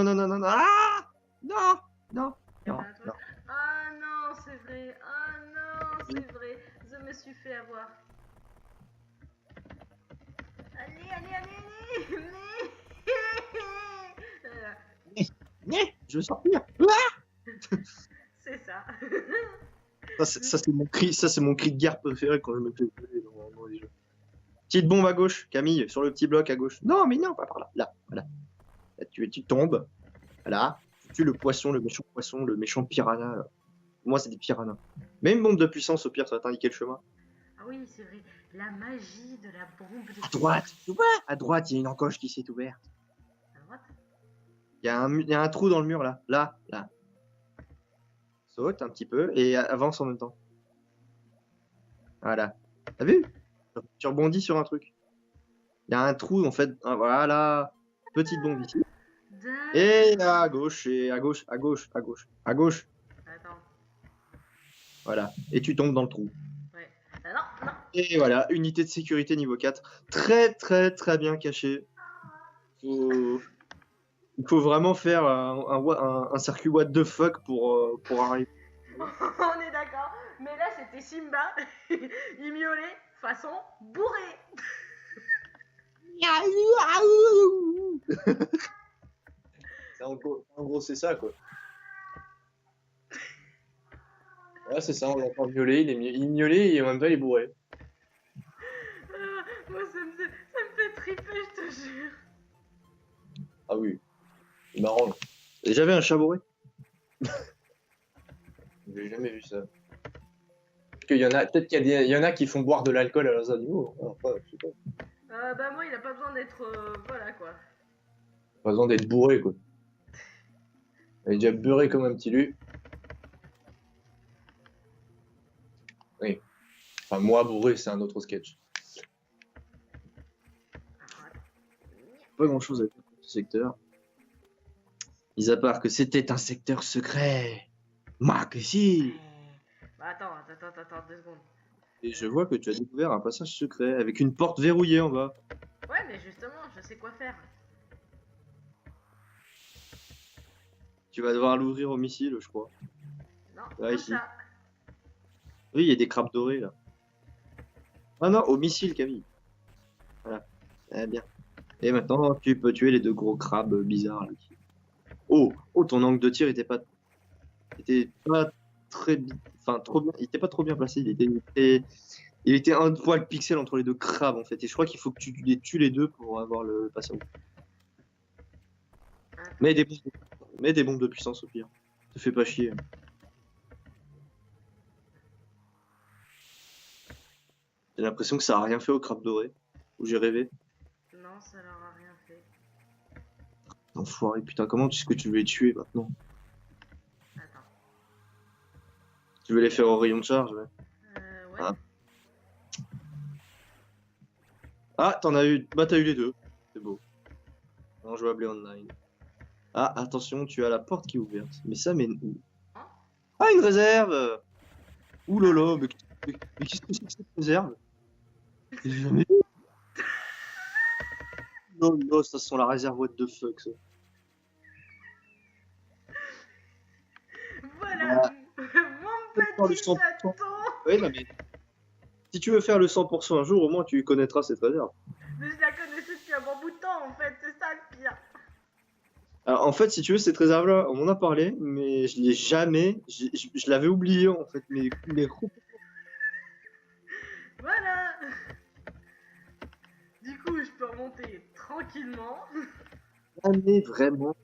Ah non, c'est vrai. Ah non, c'est vrai. Je me suis fait avoir. Allez. Mais je veux sortir. C'est ça. Ça c'est mon cri de guerre préféré quand je me fais voler dans les jeux. Petite bombe à gauche, Camille, sur le petit bloc à gauche. Non, mais non, pas par là. Là, voilà. Là, tu tombes. Voilà. Tu tues le poisson, le méchant piranha. Là. Moi, c'est des piranhas. Mais une bombe de puissance, au pire, ça va t'indiquer le chemin. Ah oui, c'est vrai. La magie de la bombe de À droite. Ouais, à droite, il y a une encoche qui s'est ouverte. À droite? Il y a un trou dans le mur, là. Là. Saute un petit peu et avance en même temps. Voilà. T'as vu? Tu rebondis sur un truc. Il y a un trou, en fait. Voilà. Petite bombe ici. Et à gauche, à gauche. Attends. Voilà. Et tu tombes dans le trou. Ouais. Non. Et voilà, unité de sécurité niveau 4. Très bien cachée. Il faut vraiment faire un circuit what the fuck pour arriver. On est d'accord. Mais là, c'était Simba. Il miaulait façon bourré. En gros, c'est ça, quoi. Ouais, c'est ça, on l'entend miauler, il miaulait et en même temps il est bourré. Moi, ça me fait triper, je te jure. Ah oui, c'est marrant. Et j'avais un chat bourré. J'ai jamais vu ça. Parce qu'il y en a, peut-être qu'il y en a qui font boire de l'alcool à leurs animaux. Enfin, je sais pas. Bah, moi, il a pas besoin d'être. Voilà quoi. Pas besoin d'être bourré, quoi. Il est déjà beurré comme un petit lu. Oui. Enfin, moi bourré, c'est un autre sketch. Pas grand chose à dire sur ce secteur. Mis à part que c'était un secteur secret. Moi que si. Bah, attends, 2 secondes. Et je vois que tu as découvert un passage secret avec une porte verrouillée en bas. Ouais, mais justement, je sais quoi faire. Tu vas devoir l'ouvrir au missile, je crois. Non, Ouais, comme ici. ça. Oui, il y a des crabes dorés là. Ah non, au missile, Camille. Voilà. Eh bien. Et maintenant, tu peux tuer les 2 gros crabes bizarres là. Oh, ton angle de tir était pas très, enfin trop bien. Il était pas trop bien placé. Il était un poil pixel entre les 2 crabes en fait. Et je crois qu'il faut que tu les tues les 2 pour avoir le passage. Mets des bombes de puissance au pire. Te fais pas chier. J'ai l'impression que ça a rien fait au crabe doré. Où j'ai rêvé. Non, ça leur a rien fait. Enfoiré, putain, comment est-ce que tu veux les tuer maintenant? Attends. Tu veux les faire au rayon de charge, ouais. Ouais. Ah. Ah, t'en as eu. Bah, t'as eu les 2. C'est beau. Injouable et online. Ah, attention, tu as la porte qui est ouverte. Mais ça mène où? Ah, une réserve! Ouh lolo, mais qu'est-ce que c'est que cette réserve? J'ai jamais vu. Non, non, ça sent la réserve what the fuck, ça. Voilà, mon petit chaton. Oui, non, mais si tu veux faire le 100% un jour, au moins tu connaîtras cette réserve. Mais je la connaissais depuis un bon bout de temps, en fait, c'est ça le pire. Alors, en fait, si tu veux, cette réserve-là, on m'en a parlé, mais je l'ai jamais. Je l'avais oublié, en fait. Mais Voilà. Du coup, je peux remonter tranquillement. jamais vraiment.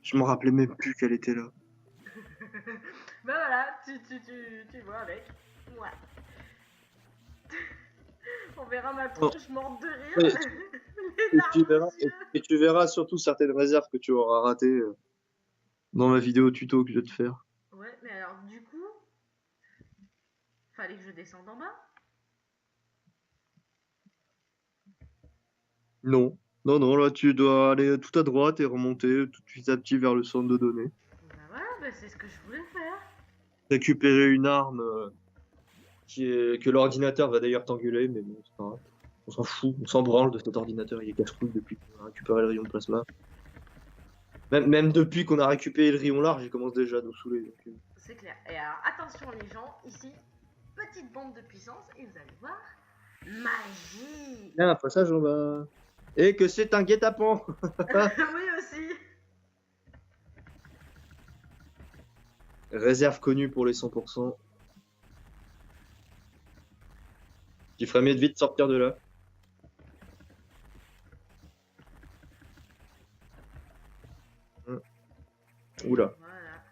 Je m'en rappelais même plus qu'elle était là. Bah voilà, tu vois avec. Ouais. On verra ma tronche morte de rire. Ouais. Les larmes aux yeux. Et tu verras surtout certaines réserves que tu auras ratées dans ma vidéo tuto que je vais te faire. Ouais, mais alors du coup, fallait que je descende en bas. Non. Non, non, là tu dois aller tout à droite et remonter tout petit à petit vers le centre de données. Bah voilà, bah c'est ce que je voulais faire. Récupérer une arme que l'ordinateur va d'ailleurs t'engueuler, mais bon, c'est pas grave. On s'en fout, on s'en branle de cet ordinateur, il est casse-couille depuis qu'on a récupéré le rayon de plasma. Même depuis qu'on a récupéré le rayon large, il commence déjà à nous saouler. Donc... C'est clair. Et alors attention les gens, ici, petite bombe de puissance et vous allez voir, magie. Il y a un passage en bas. Et que c'est un guet-apens. Oui aussi. Réserve connue pour les 100%. Tu ferais mieux de vite sortir de là. Oula. Voilà.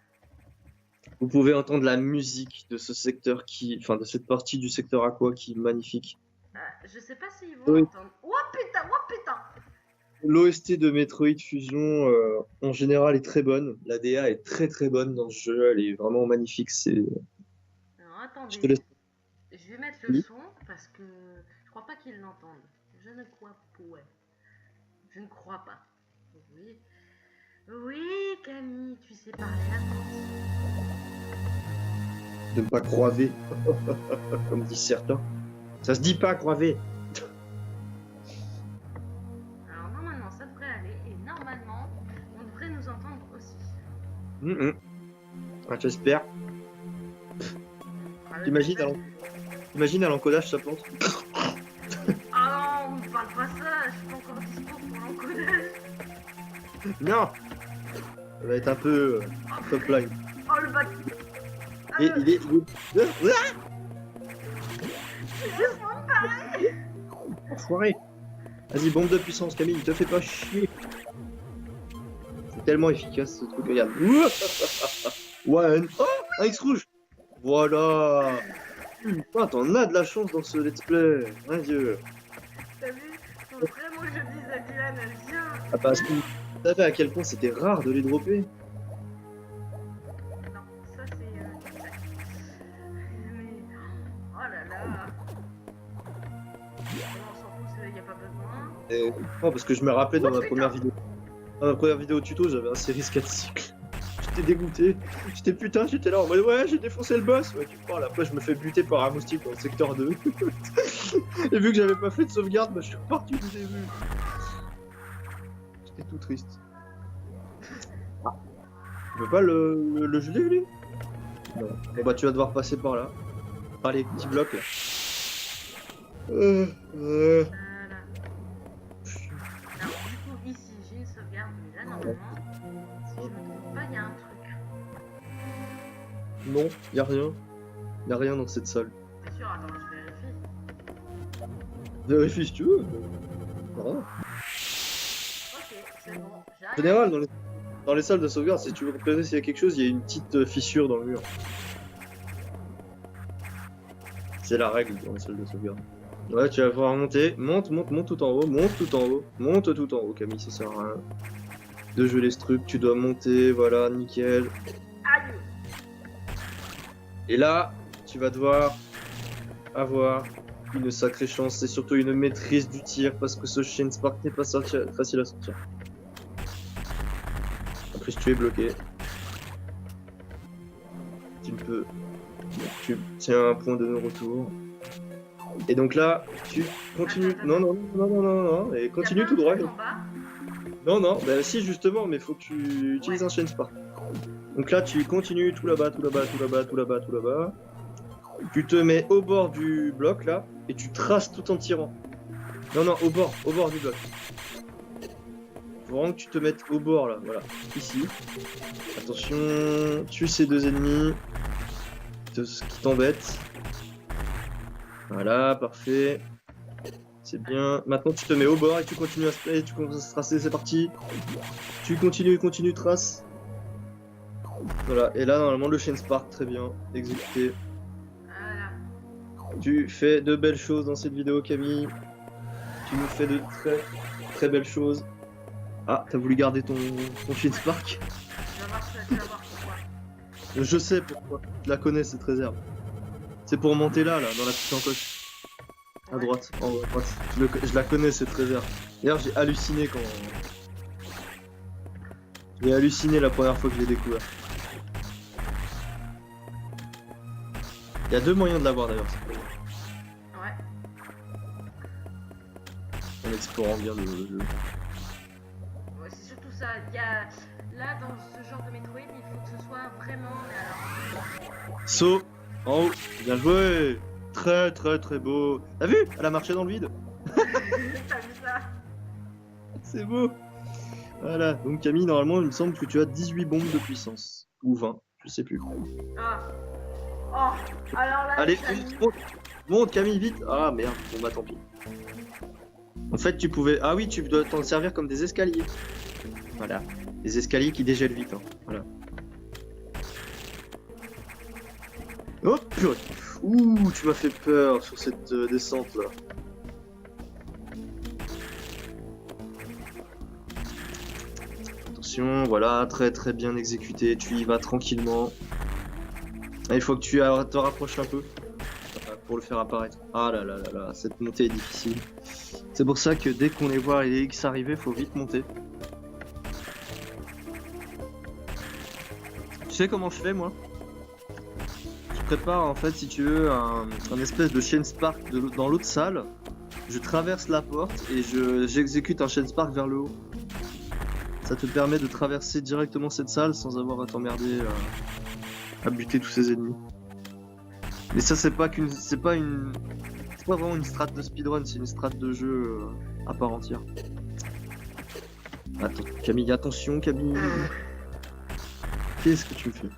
Vous pouvez entendre la musique de ce secteur enfin de cette partie du secteur aqua qui est magnifique. Je sais pas s'ils vont Oui. entendre. Oh putain, oh putain. L'OST de Metroid Fusion en général est très bonne. La DA est très très bonne dans ce jeu, elle est vraiment magnifique. Alors attendez, Je te laisse. je vais mettre le Oui. son parce que je crois pas qu'ils l'entendent. Je ne crois pas. Ouais. Je ne crois pas. Oui. Oui, Camille, tu sais parler attention. De ne pas croiser, comme disent certains. Ça se dit pas croiser. Alors normalement ça devrait aller et normalement on devrait Ah, j'espère. T'imagines à l'encodage ça plante. Ah non, on me parle pas ça, je suis pas encore dispo pour l'encodage. Non. Ça va être un peu top line. Oh le bat. Et il est. Laisse-moi me parler. Enfoiré. Vas-y, bombe de puissance, Camille, te fais pas chier. C'est tellement efficace ce truc, regarde. One. Oh, un X rouge. Voilà. Putain, t'en as de la chance dans ce let's play. Mon Dieu. T'as vu? Faut vraiment que je dise à Dylan, viens. Ah, parce que tu savais à quel point c'était rare de les dropper. Non, ça c'est exact. Mais. Oh là là. On s'en fout, y a pas besoin. Et... Non, parce que je me rappelais dans ma première vidéo. Dans ma première vidéo tuto, j'avais un série 4 cycles. J'étais dégoûté. J'étais là en mode ouais, j'ai défoncé le boss. Ouais, tu parles. Après, je me fais buter par un moustique dans le secteur 2. Et vu que j'avais pas fait de sauvegarde, bah, je suis reparti du début. J'étais tout triste. Ah. Tu veux pas le geler, lui? Non. Bon, bah, tu vas devoir passer par là. Par les petits blocs là. Voilà. Alors, du coup, ici, j'ai une sauvegarde, mais là, normalement, si je me trompe pas, il y a un truc. Non, y a rien. Y a rien dans cette salle. T'es sûr? Attends, je vérifie. Vérifie si tu veux. Voilà. Ok, c'est bon, En j'arrive. général, dans les salles de sauvegarde, si tu veux repérer s'il y a quelque chose, il y a une petite fissure dans le mur. C'est la règle dans les salles de sauvegarde. Ouais, tu vas pouvoir monter. Monte tout en haut. Monte tout en haut. Monte tout en haut, Camille, ça sert à rien. De geler ce truc, tu dois monter, voilà, nickel. Aïe! Et là, tu vas devoir avoir une sacrée chance et surtout une maîtrise du tir parce que ce Chain Spark n'est pas facile à sortir. Après, si tu es bloqué, tu ne peux. Tu tiens un point de non-retour. Et donc là, tu continues. Non, et continue tout droit. Non, bah si, justement, mais faut que tu utilises un Chain Spark. Donc là, tu continues tout là-bas. Tu te mets au bord du bloc là et tu traces tout en tirant. Non, au bord du bloc. Faut vraiment que tu te mettes au bord là, voilà, ici. Attention, tue ces deux ennemis qui t'embêtent. Voilà, parfait. C'est bien. Maintenant, tu te mets au bord et tu continues à sprayer, tu commences à se tracer, c'est parti. Tu continues, trace. Voilà, et là, normalement, le Chain Spark, très bien, exécuté. Voilà. Tu fais de belles choses dans cette vidéo, Camille. Tu nous fais de très belles choses. Ah, t'as voulu garder ton Chain Spark? Tu vas voir pourquoi. Je sais pourquoi. Je la connais, cette réserve. C'est pour monter là, dans la petite encoche. À droite, en haut à droite. Je la connais, cette réserve. D'ailleurs, j'ai halluciné quand... J'ai halluciné la première fois que je l'ai découvert. Il y a deux moyens de l'avoir d'ailleurs. Ouais. En explorant bien le jeu. Ouais, c'est surtout ça. Il y a... Là, dans ce genre de Metroid, il faut que ce soit vraiment... Mais alors... Saut en haut. Bien joué. Très beau. T'as vu? Elle a marché dans le vide. T'as vu ça? C'est beau. Voilà. Donc Camille, normalement, il me semble que tu as 18 bombes de puissance. Ou 20, je sais plus. Ah. Oh. Alors là... Allez, ça y est. monte Camille, vite. Ah merde, bon bah tant pis. En fait, tu pouvais... Ah oui, tu dois t'en servir comme des escaliers. Voilà. Des escaliers qui dégèlent vite. Hein. Voilà. Oh purée. Ouh, tu m'as fait peur sur cette descente là. Attention, voilà, très bien exécuté. Tu y vas tranquillement. Ah, il faut que tu te rapproches un peu pour le faire apparaître. Ah là, cette montée est difficile. C'est pour ça que dès qu'on les voit les X arriver, faut vite monter. Tu sais comment je fais moi? Je prépare en fait, si tu veux, un espèce de Chain Spark dans l'autre salle. Je traverse la porte et j'exécute un Chain Spark vers le haut. Ça te permet de traverser directement cette salle sans avoir à t'emmerder à buter tous ses ennemis. Mais ça c'est pas vraiment une strat de speedrun, c'est une strat de jeu à part entière. Attends, Camille, attention Camille. Qu'est-ce que tu me fais?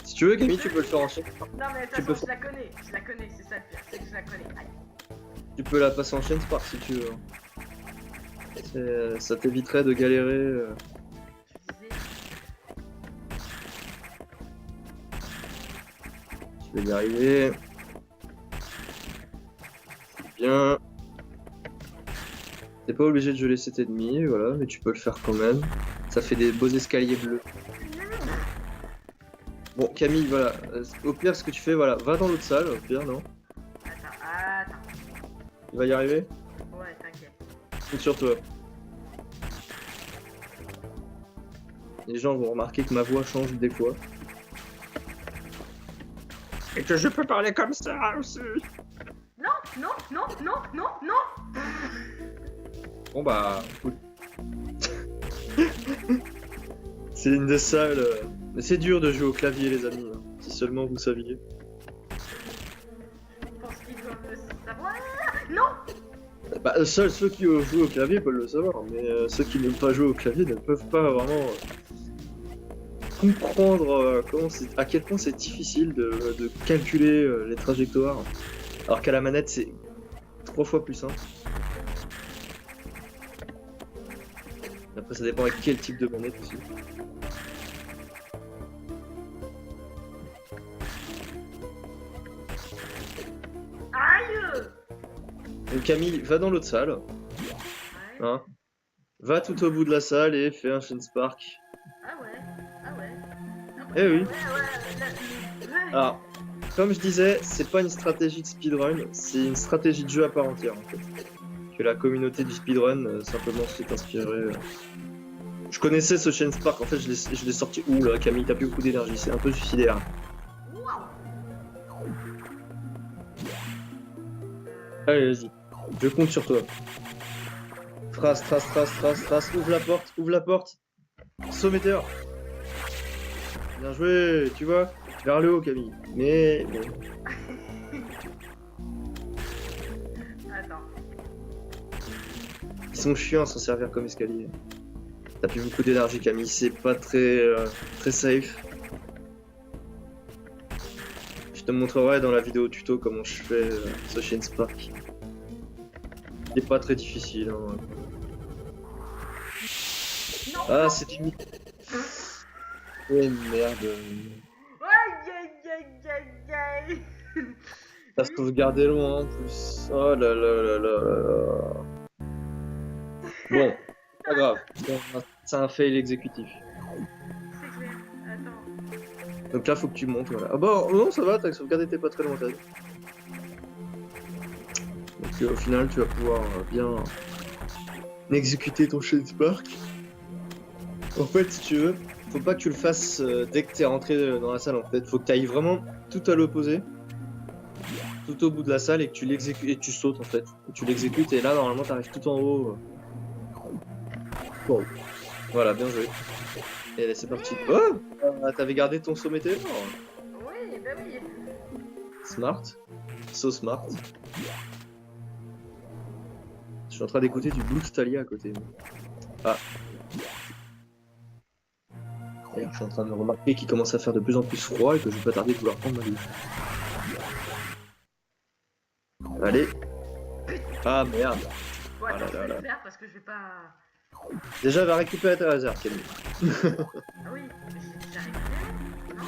Si tu veux Camille, tu peux le faire en chaîne. Non mais de toute façon, je la connais, c'est ça le pire, c'est que je la connais. Aïe. Tu peux la passer en chaîne Spark si tu veux. Ça t'éviterait de galérer. Je disais, Tu vas y arriver. C'est bien. T'es pas obligé de geler cet ennemi, voilà, mais tu peux le faire quand même. Ça fait des beaux escaliers bleus. Bon, Camille, voilà. Au pire, ce que tu fais, voilà, va dans l'autre salle, au pire, non? attends. Tu vas y arriver? Ouais, t'inquiète. Compte sur toi. Les gens vont remarquer que ma voix change des fois. Et que je peux parler comme ça aussi. Non. Bon bah, écoute. C'est une des salles. Mais c'est dur de jouer au clavier, les amis. Hein, si seulement vous saviez. Je pense qu'ils doivent le savoir. Non. Bah, seuls ceux qui jouent au clavier peuvent le savoir, mais ceux qui n'aiment pas jouer au clavier ne peuvent pas vraiment comprendre à quel point c'est difficile de calculer les trajectoires, alors qu'à la manette c'est 3 fois plus simple. Après ça dépend avec quel type de manette aussi. Aïe. Donc Camille, va dans l'autre salle, Ouais. hein. Va tout au bout de la salle et fais un Chain Spark. Ah ouais. Eh oui. Ouais. Alors, comme je disais, c'est pas une stratégie de speedrun, c'est une stratégie de jeu à part entière en fait. Que la communauté du speedrun simplement s'est inspirée. Je connaissais ce Chain Spark, en fait je l'ai sorti. Ouh là Camille, t'as plus beaucoup d'énergie, c'est un peu suicidaire. Allez vas-y, je compte sur toi. Trace, ouvre la porte. Saut météore. Bien joué, tu vois, vers le haut Camille. Mais bon. Attends. Ils sont chiants à s'en servir comme escalier. T'as plus beaucoup d'énergie Camille, c'est pas très safe. Je te montrerai dans la vidéo tuto comment je fais ce Chain Spark. C'est pas très difficile. Hein. Non. Ah c'est fini. Eh merde. Aïe. T'as sauvegardé loin en plus. Oh là là là là là là. Bon, pas grave. C'est un fail exécutif. C'est clair. Attends. Donc là faut que tu montes, voilà. Ah bah non ça va, t'as sauvegardé, t'es pas très loin. Donc au final tu vas pouvoir bien exécuter ton Chain Spark. En fait si tu veux, faut pas que tu le fasses dès que t'es rentré dans la salle en fait. Faut que t'ailles vraiment tout à l'opposé. Tout au bout de la salle et que tu l'exécutes et tu sautes en fait. Et tu l'exécutes et là normalement t'arrives tout en haut. Bon. Voilà, bien joué. Et allez, c'est parti. Oh, t'avais gardé ton saut météore. Oui, bah oui. Smart. So smart. Je suis en train d'écouter du Blue Stalia à côté. Ah. D'ailleurs, je suis en train de remarquer qu'il commence à faire de plus en plus froid et que je vais pas tarder de vouloir prendre ma douche. Allez. Ah merde. Ouais, Ah là attends, je là vais là. le faire parce que je vais pas. Déjà, va récupérer ta réserve, Camille. Ah oui, mais j'arrive bien.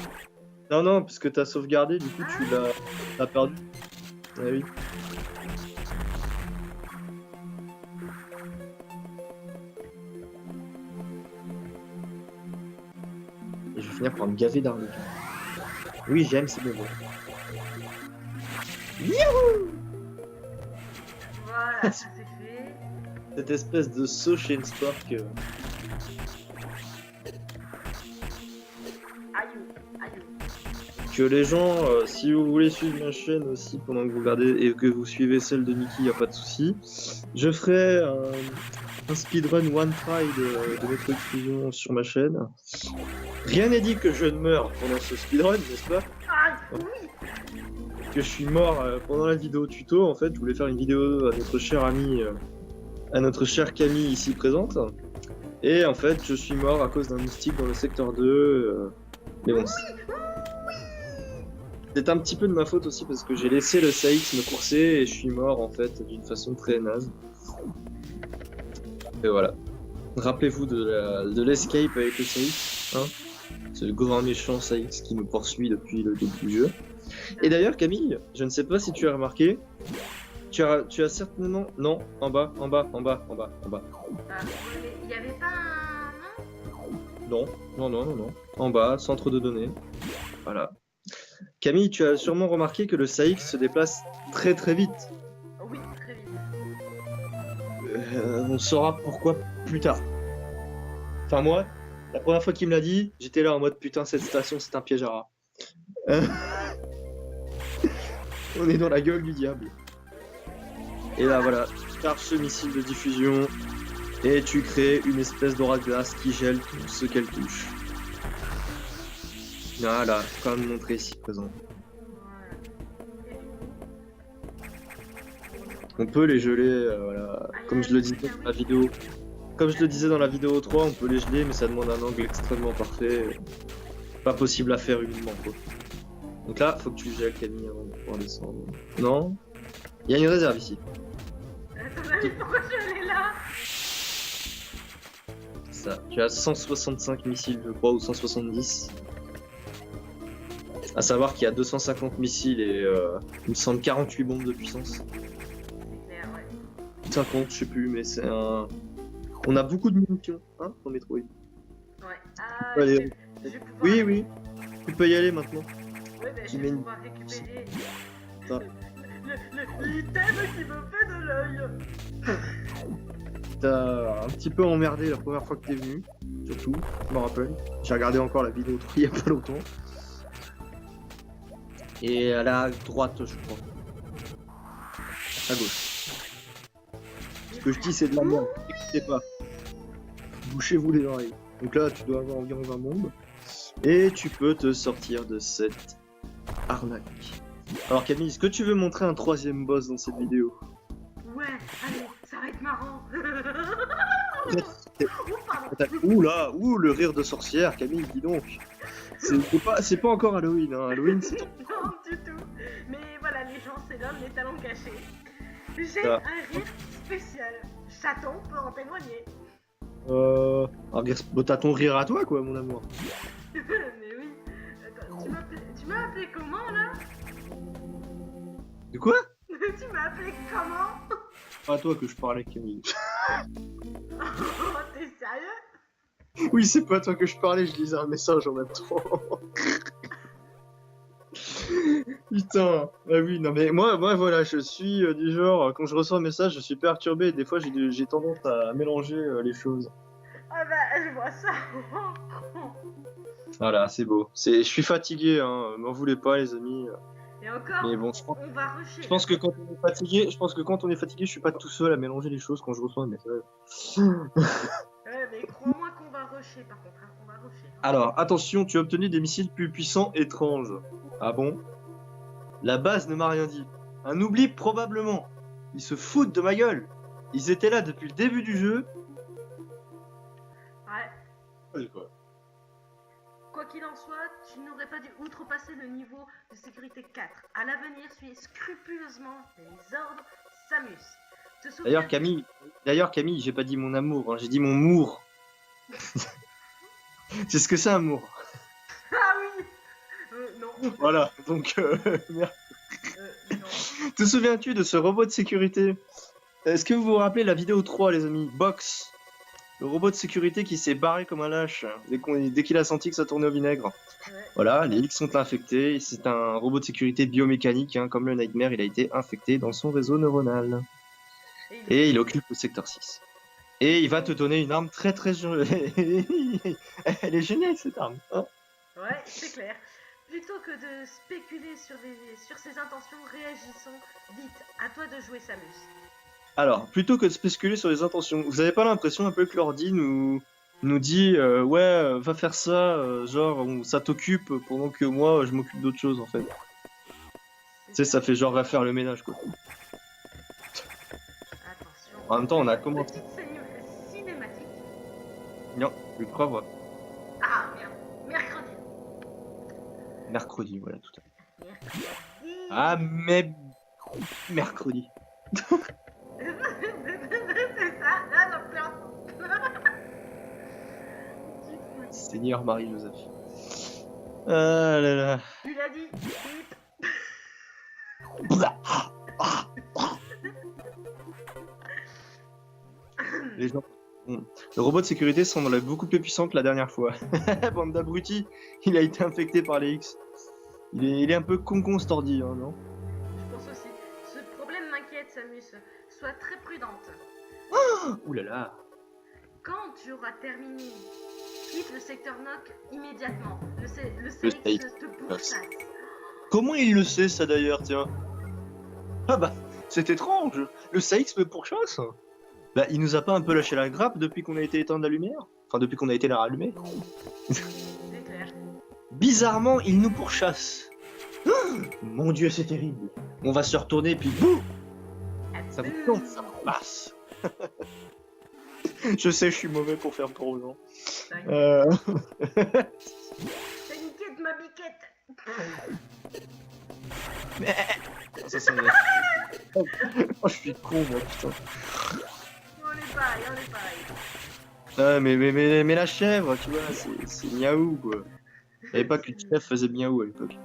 Non. Non, parce que t'as sauvegardé, du coup, tu l'as perdu. Ah oui. Et je vais finir par me gaver d'armes. Oui, j'aime ces bonbons. Voilà, ça c'est fait. Cette espèce de saut Chain Spark. Aïe. Que les gens, si vous voulez suivre ma chaîne aussi pendant que vous regardez et que vous suivez celle de Mickey, y a pas de souci. Je ferai un speedrun one try de Metroid Fusion sur ma chaîne. Rien n'est dit que je ne meurs pendant ce speedrun, n'est-ce pas? Ah, oui. Que je suis mort pendant la vidéo tuto. En fait, je voulais faire une vidéo à notre cher ami, à notre chère Camille ici présente. Et en fait, je suis mort à cause d'un moustique dans le secteur 2. Mais bon, c'est un petit peu de ma faute aussi parce que j'ai laissé le CX me courser et je suis mort en fait d'une façon très naze. Et voilà. Rappelez-vous de l'escape avec le CX, hein. C'est le grand méchant CX qui me poursuit depuis le début du jeu. Et d'ailleurs, Camille, je ne sais pas si tu as remarqué, tu as certainement... Non, en bas. Ah, il n'y avait pas un... Non. En bas, centre de données. Voilà. Camille, tu as sûrement remarqué que le CX se déplace très très vite. Oui, très vite. On saura pourquoi plus tard. Enfin moi, la première fois qu'il me l'a dit, j'étais là en mode putain cette station c'est un piège à rats. On est dans la gueule du diable. Et là voilà, tu charges ce missile de diffusion et tu crées une espèce d'aura de glace qui gèle tout ce qu'elle touche. Voilà, comme montré ici présent. On peut les geler, voilà, comme je le disais dans la vidéo. Comme je le disais dans la vidéo 3, on peut les geler, mais ça demande un angle extrêmement parfait. Pas possible à faire uniquement, quoi. Donc là, faut que tu gèles Camille avant de pouvoir descendre. Non? Il y a une réserve ici. Attends, pourquoi je l'ai là? Ça, tu as 165 missiles, je crois, ou 170. À savoir qu'il y a 250 missiles et il me semble 48 bombes de puissance. C'est clair, ouais. 50, je sais plus, mais c'est un... On a beaucoup de munitions, hein, dans Metroid. Ouais. Ah, Allez. je vais pouvoir... Oui, tu peux y aller maintenant. Ouais, bah, je Qui vais mène- pouvoir récupérer Ça. l'item qui me fait de l'œil. T'as un petit peu emmerdé la première fois que t'es venu, surtout, je me rappelle. J'ai regardé encore la vidéo 3 il y a pas longtemps. Et à la droite, je crois. À gauche. Ce que je dis, c'est de la merde. Écoutez pas. Bouchez-vous les oreilles. Donc là, tu dois avoir environ 20 bombes. Et tu peux te sortir de cette arnaque. Alors Camille, est-ce que tu veux montrer un troisième boss dans cette vidéo? Ouais, allez, ça va être marrant. Oh, pardon. Ouh là, ouh le rire de sorcière, Camille, dis donc. C'est pas encore Halloween, hein. Halloween, c'est... Non, du tout. Mais voilà, les gens, c'est l'homme des talons cachés. J'ai Ah. un rire spécial. Chaton peut en témoigner. T'as ton rire à toi, quoi, mon amour. Mais oui. Attends, tu m'as appelé comment, là? De quoi? Tu m'as appelé comment? Pas à toi que je parlais, Camille. Oh, t'es sérieux? Oui, c'est pas à toi que je parlais, je lisais un message en même temps. Putain, ah oui, non mais moi voilà, je suis du genre, quand je reçois un message, je suis perturbé et des fois j'ai tendance à mélanger les choses. Ah bah, je vois ça. Voilà, c'est beau. Je suis fatigué, hein, m'en voulez pas les amis. Et encore, Mais bon, on va rusher. je pense que quand on est fatigué, je suis pas tout seul à mélanger les choses quand je reçois un message. Ouais, mais crois-moi qu'on va rusher, par contre. Hein, on va rusher. Alors, attention, tu as obtenu des missiles plus puissants étranges. Ah bon? La base ne m'a rien dit. Un oubli probablement. Ils se foutent de ma gueule. Ils étaient là depuis le début du jeu. Ouais. Quoi. Quoi qu'il en soit, tu n'aurais pas dû outrepasser le niveau de sécurité 4. À l'avenir, suis scrupuleusement les ordres Samus. Te souviens... D'ailleurs Camille, j'ai pas dit mon amour, hein, j'ai dit mon mour. C'est ce que c'est un mour. Ah oui. Non. Voilà, donc merde. Non. Te souviens-tu de ce robot de sécurité? Est-ce que vous vous rappelez la vidéo 3, les amis? Box. Le robot de sécurité qui s'est barré comme un lâche dès qu'il a senti que ça tournait au vinaigre. Ouais. Voilà, les X sont infectés. C'est un robot de sécurité biomécanique, hein, comme le Nightmare, il a été infecté dans son réseau neuronal. Et il occupe le secteur 6. Et il va te donner une arme très très... Elle est géniale cette arme. Hein. Ouais, c'est clair. Plutôt que de spéculer sur ses intentions, réagissons. Dites, à toi de jouer Samus. Alors, plutôt que de spéculer sur les intentions, vous avez pas l'impression un peu que l'ordi nous dit ouais, va faire ça, genre ça t'occupe pendant que moi je m'occupe d'autre chose en fait. Tu sais, ça fait genre va faire le ménage quoi. Attention. En même temps, on a commencé. Petite cinématique. Non, je crois voir. Ah merde, mercredi. Mercredi, voilà tout à fait. Mercredi. Ah, mais mercredi. C'est ça, là j'en pleure. Seigneur Marie-Joseph. Ah là là. Tu l'as dit. Les gens. Le robot de sécurité semble beaucoup plus puissant que la dernière fois. Bande d'abrutis, il a été infecté par les X. Il est un peu con cet ordi, hein, non? Je pense aussi. Ce problème m'inquiète, Samus. Sois très prudente. Ouh là là. Quand tu auras terminé, quitte le secteur NOC immédiatement. Le Le CX CX. te pourchasse. Comment il le sait ça d'ailleurs, tiens? Ah bah, c'est étrange. Le CX me pourchasse. Bah, il nous a pas un peu lâché la grappe depuis qu'on a été éteint de la lumière? Enfin, depuis qu'on a été la rallumée. C'est clair. Bizarrement, il nous pourchasse. Mon dieu, c'est terrible. On va se retourner puis boum, ça vous plante, ça passe. Je sais, je suis mauvais pour faire peur aux gens. T'as niqué de ma biquette. Ça sonne bien. Oh, je suis con, moi, putain. On est pareil, on est pareil. Ah, mais la chèvre, tu vois, c'est miaou, quoi. Il n'y avait pas qu'une chèvre faisait miaou à l'époque.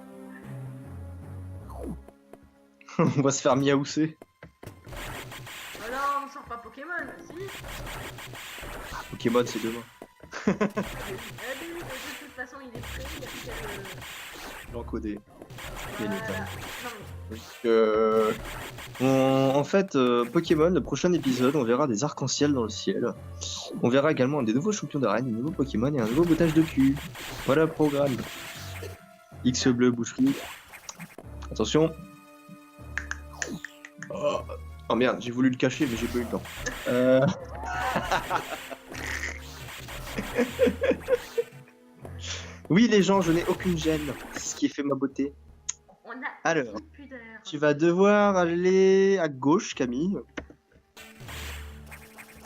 On va se faire miaousser. Alors, on sort pas Pokémon, si. Pokémon, c'est demain. Eh bien, de toute façon, il est prêt, il a plus qu'à le... L'encodé. Voilà. Non, En fait, Pokémon, le prochain épisode, on verra des arcs-en-ciel dans le ciel. On verra également des nouveaux champions d'arène, des nouveaux Pokémon et un nouveau bottage de cul. Voilà le programme. X bleu, boucherie. Attention. Oh merde, j'ai voulu le cacher, mais j'ai pas eu le temps. Oui, les gens, je n'ai aucune gêne. C'est ce qui fait ma beauté. on a Alors, une pudeur. tu vas devoir aller à gauche, Camille.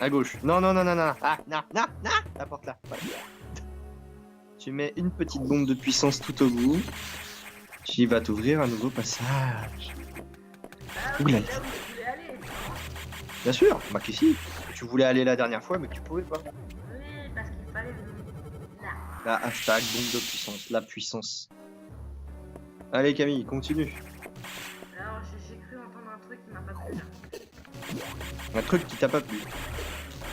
À gauche. Non, non, non, non, non. Ah, non, non, non. La porte là. Voilà. Tu mets une petite bombe de puissance tout au bout. Qui va t'ouvrir un nouveau passage. Ah, Oula. là où je voulais aller. Bien sûr. Bah, que si. Tu voulais aller la dernière fois, mais que tu pouvais pas. Oui, parce qu'il fallait... Là. La hashtag bombe de puissance. La puissance. Allez, Camille, continue. Alors, j'ai cru entendre un truc qui m'a pas plu, là. Un truc qui t'a pas plu.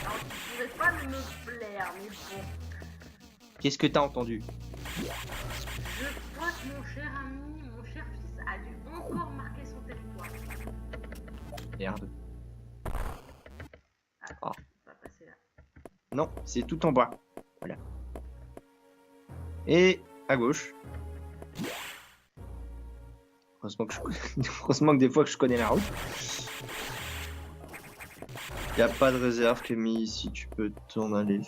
Alors, qui pourrait pas me plaire, mais bon. Qu'est-ce que t'as entendu? Je crois que mon cher ami, mon cher fils, a dû encore marquer son territoire. Merde. Ah, Ah. on va passer là. Non, c'est tout en bas. Voilà. Et à gauche. Heureusement que, Heureusement que des fois que je connais la route. Y a pas de réserve, Camille, si tu peux t'en aller.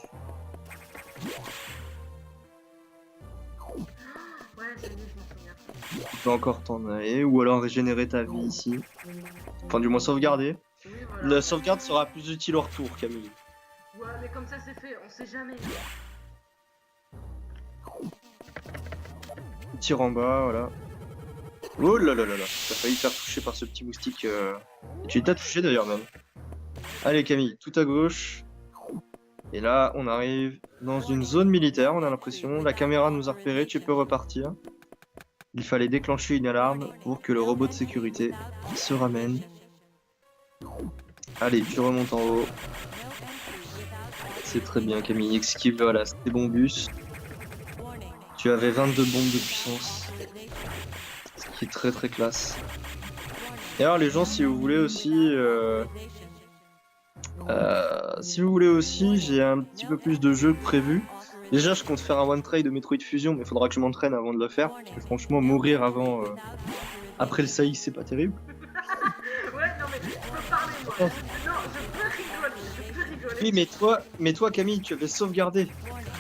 Ouais, ça y est, je m'en souviens. Tu peux encore t'en aller, ou alors régénérer ta vie ici. Enfin, du moins sauvegarder. Oui, voilà. La sauvegarde sera plus utile au retour, Camille. Ouais, mais comme ça c'est fait, on sait jamais. Tire en bas, voilà. Oh là là là là, t'as failli te faire toucher par ce petit moustique. Tu t'as touché d'ailleurs même. Allez Camille, tout à gauche. Et là, on arrive dans une zone militaire, on a l'impression. La caméra nous a repéré, tu peux repartir. Il fallait déclencher une alarme pour que le robot de sécurité se ramène. Allez, tu remontes en haut. C'est très bien Camille, esquive, voilà, c'était bon bus. Tu avais 22 bombes de puissance. Ce qui est très très classe. Et alors les gens, si vous voulez aussi... j'ai un petit peu plus de jeux prévus. Déjà, je compte faire un one try de Metroid Fusion, mais il faudra que je m'entraîne avant de le faire. Parce que franchement, mourir avant... après le saï, c'est pas terrible. Ouais, non mais je peux parler moi. Non, Oui, mais toi Camille, tu avais sauvegardé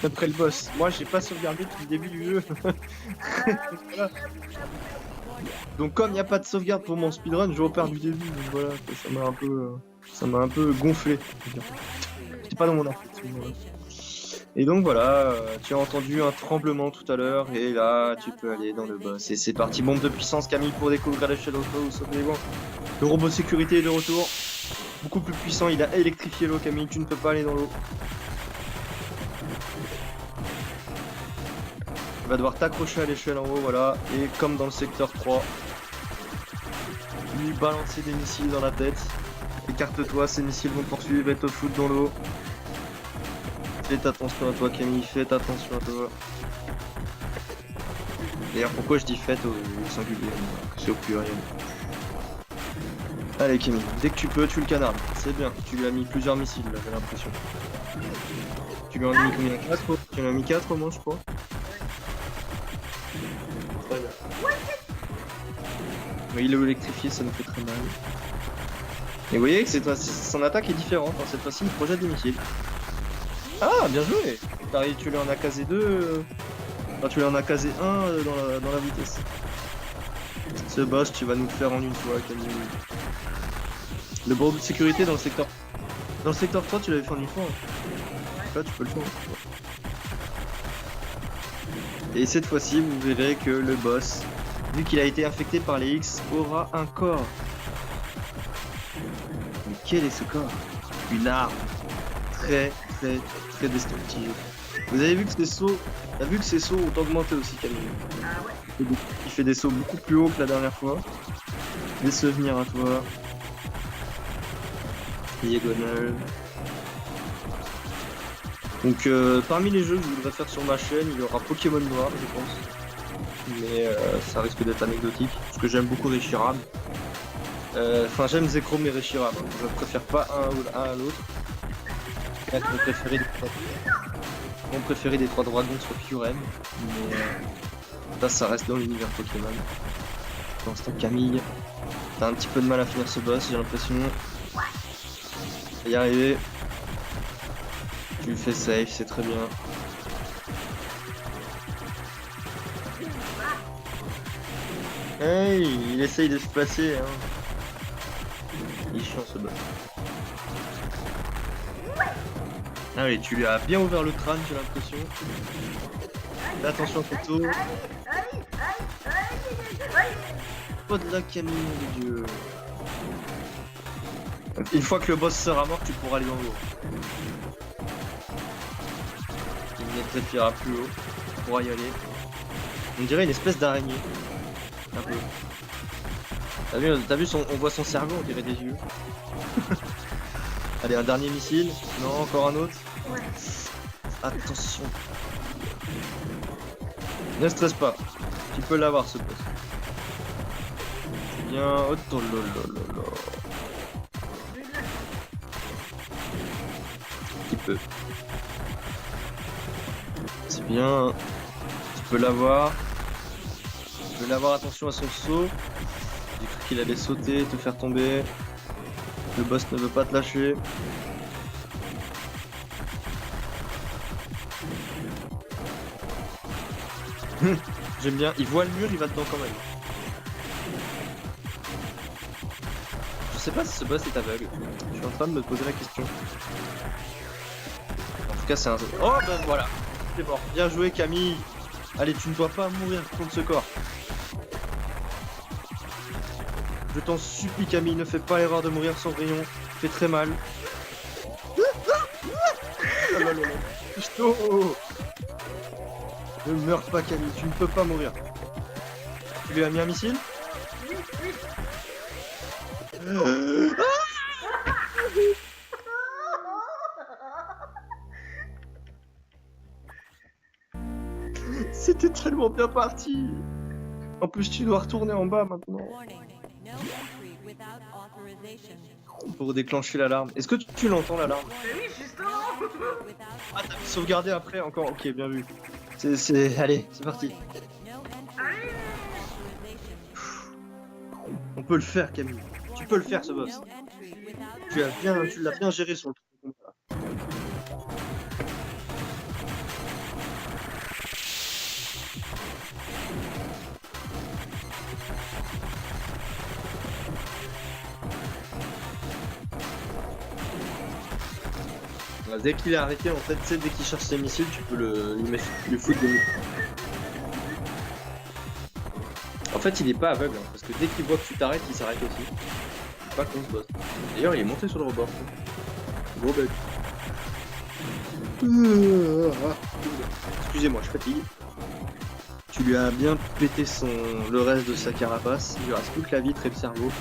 après le boss. Moi, j'ai pas sauvegardé depuis le début du jeu. Voilà. Donc comme il n'y a pas de sauvegarde pour mon speedrun, je repars du début. Donc voilà, ça m'a un peu gonflé. J'étais pas dans mon affaire. Et donc voilà, tu as entendu un tremblement tout à l'heure, et là tu peux aller dans le boss. Et c'est parti, bombe de puissance Camille pour découvrir les Shadow Flow, sauver les voies. Le robot sécurité est de retour, beaucoup plus puissant, il a électrifié l'eau Camille, tu ne peux pas aller dans l'eau. Tu vas devoir t'accrocher à l'échelle en haut, voilà, et comme dans le secteur 3, lui balancer des missiles dans la tête. Écarte-toi, ces missiles vont te poursuivre et te foutre dans l'eau. Faites attention à toi Camille, faites attention à toi. D'ailleurs pourquoi je dis faites au singulier, c'est au pluriel. Allez Camille, dès que tu peux, tu le canardes. C'est bien, tu lui as mis plusieurs missiles là, j'ai l'impression. Tu lui en as mis combien? 4? Tu en as mis 4 au moins je crois. Très bien. Oui, il est électrifié, ça nous fait très mal. Et vous voyez que son attaque est différente, hein. Cette fois-ci il projette des missiles. Ah, bien joué! Tu lui en as casé 2. Enfin, tu lui en as casé 1 dans la vitesse. Ce boss, tu vas nous le faire en une fois, Camille. Le bureau de sécurité dans le secteur. Dans le secteur 3, tu l'avais fait en une fois. Hein. Là, tu peux le faire. Et cette fois-ci, vous verrez que le boss, vu qu'il a été infecté par les X, aura un corps. Mais quel est ce corps? Une arme. Très destructive. Vous avez vu que ses sauts ont augmenté aussi Camille. Ah ouais. Il fait des sauts beaucoup plus hauts que la dernière fois. Des souvenirs à toi. Diagonal. Donc parmi les jeux que je voudrais faire sur ma chaîne, il y aura Pokémon Noir je pense. Mais ça risque d'être anecdotique. Parce que j'aime beaucoup Reshiram. Enfin j'aime Zekrom et Reshiram. Je préfère pas un à l'autre. Mon préféré des 3 dragons sur Kyurem, mais ça reste dans l'univers Pokémon. Pour l'instant Camille, t'as un petit peu de mal à finir ce boss, j'ai l'impression. Tu vas y arriver. Tu le fais safe, c'est très bien. Hey, il essaye de se passer, hein. Il est chiant ce boss. Ah oui, tu lui as bien ouvert le crâne, j'ai l'impression. Attention photo. Pas de la Camille, mon dieu. Une fois que le boss sera mort, tu pourras aller dans l'eau. Il ne plus haut. Tu pourras y aller. On dirait une espèce d'araignée. Un peu. T'as vu on voit son cerveau, on dirait des yeux. Allez, un dernier missile. Non, encore un autre. Ouais. Attention. Ne stresse pas. Tu peux l'avoir ce boss. C'est bien. Oh là. Tu peux. C'est bien. Tu peux l'avoir. Tu peux l'avoir, attention à son saut. J'ai cru qu'il allait sauter, te faire tomber. Le boss ne veut pas te lâcher. J'aime bien, il voit le mur, il va dedans quand même. Je sais pas si ce boss est aveugle. Je suis en train de me poser la question. En tout cas, c'est un... Oh ben voilà, c'est mort. Bien joué Camille. Allez, tu ne dois pas mourir contre ce corps. Je t'en supplie Camille, ne fais pas l'erreur de mourir sans rayon. Fait très mal. Oh, ne meurs pas Camille, tu ne peux pas mourir. Tu lui as mis un missile? C'était tellement bien parti. En plus tu dois retourner en bas maintenant. Pour déclencher l'alarme. Est-ce que tu l'entends l'alarme? Oui, justement. Ah, t'as sauvegardé après encore. Ok, bien vu. Allez, c'est parti. On peut le faire, Camille. Tu peux le faire, ce boss. Tu l'as bien géré sur le truc. Dès qu'il est arrêté, en fait, tu sais, dès qu'il cherche ses missiles, tu peux lui foutre des missiles. En fait, il est pas aveugle, hein, parce que dès qu'il voit que tu t'arrêtes, il s'arrête aussi. C'est pas con ce boss. D'ailleurs, il est monté sur le rebord. Gros bug. Excusez-moi, je fatigue. Tu lui as bien pété le reste de sa carapace. Il lui reste plus que la vitre et le cerveau.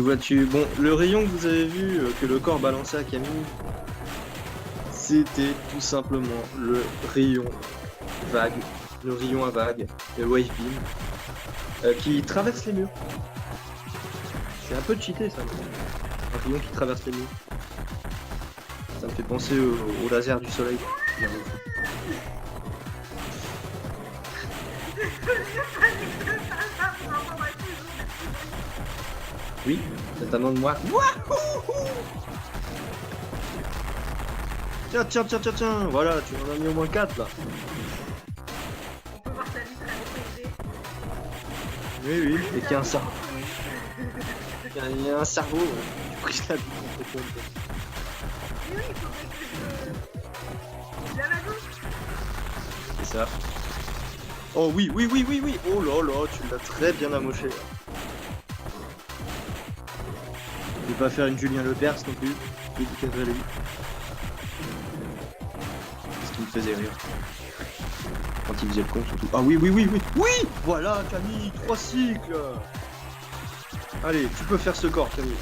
Bon, le rayon que vous avez vu, que le corps balançait à Camille, c'était tout simplement le rayon vague, le rayon à vague, le wave beam, qui traverse les murs. C'est un peu cheaté ça, un rayon qui traverse les murs. Ça me fait penser au laser du soleil. Oui, c'est un nom de moi. Tiens, voilà, tu en as mis au moins 4 là. On peut voir ta vitre à l'opposé. Oui, et qu'il y a un cerveau. Il y a un cerveau, tu brises la vie contre toi. Oui, il faudrait que je la gauche. C'est ça. Oh oui. Oh là, tu l'as très bien amoché. Je vais pas faire une Julien Lepers non plus. Dédicace à lui. Ce qui me faisait rire. Quand il faisait le con surtout. Ah oui. Oui, voilà Camille, 3 cycles. Allez, tu peux faire ce corps Camille.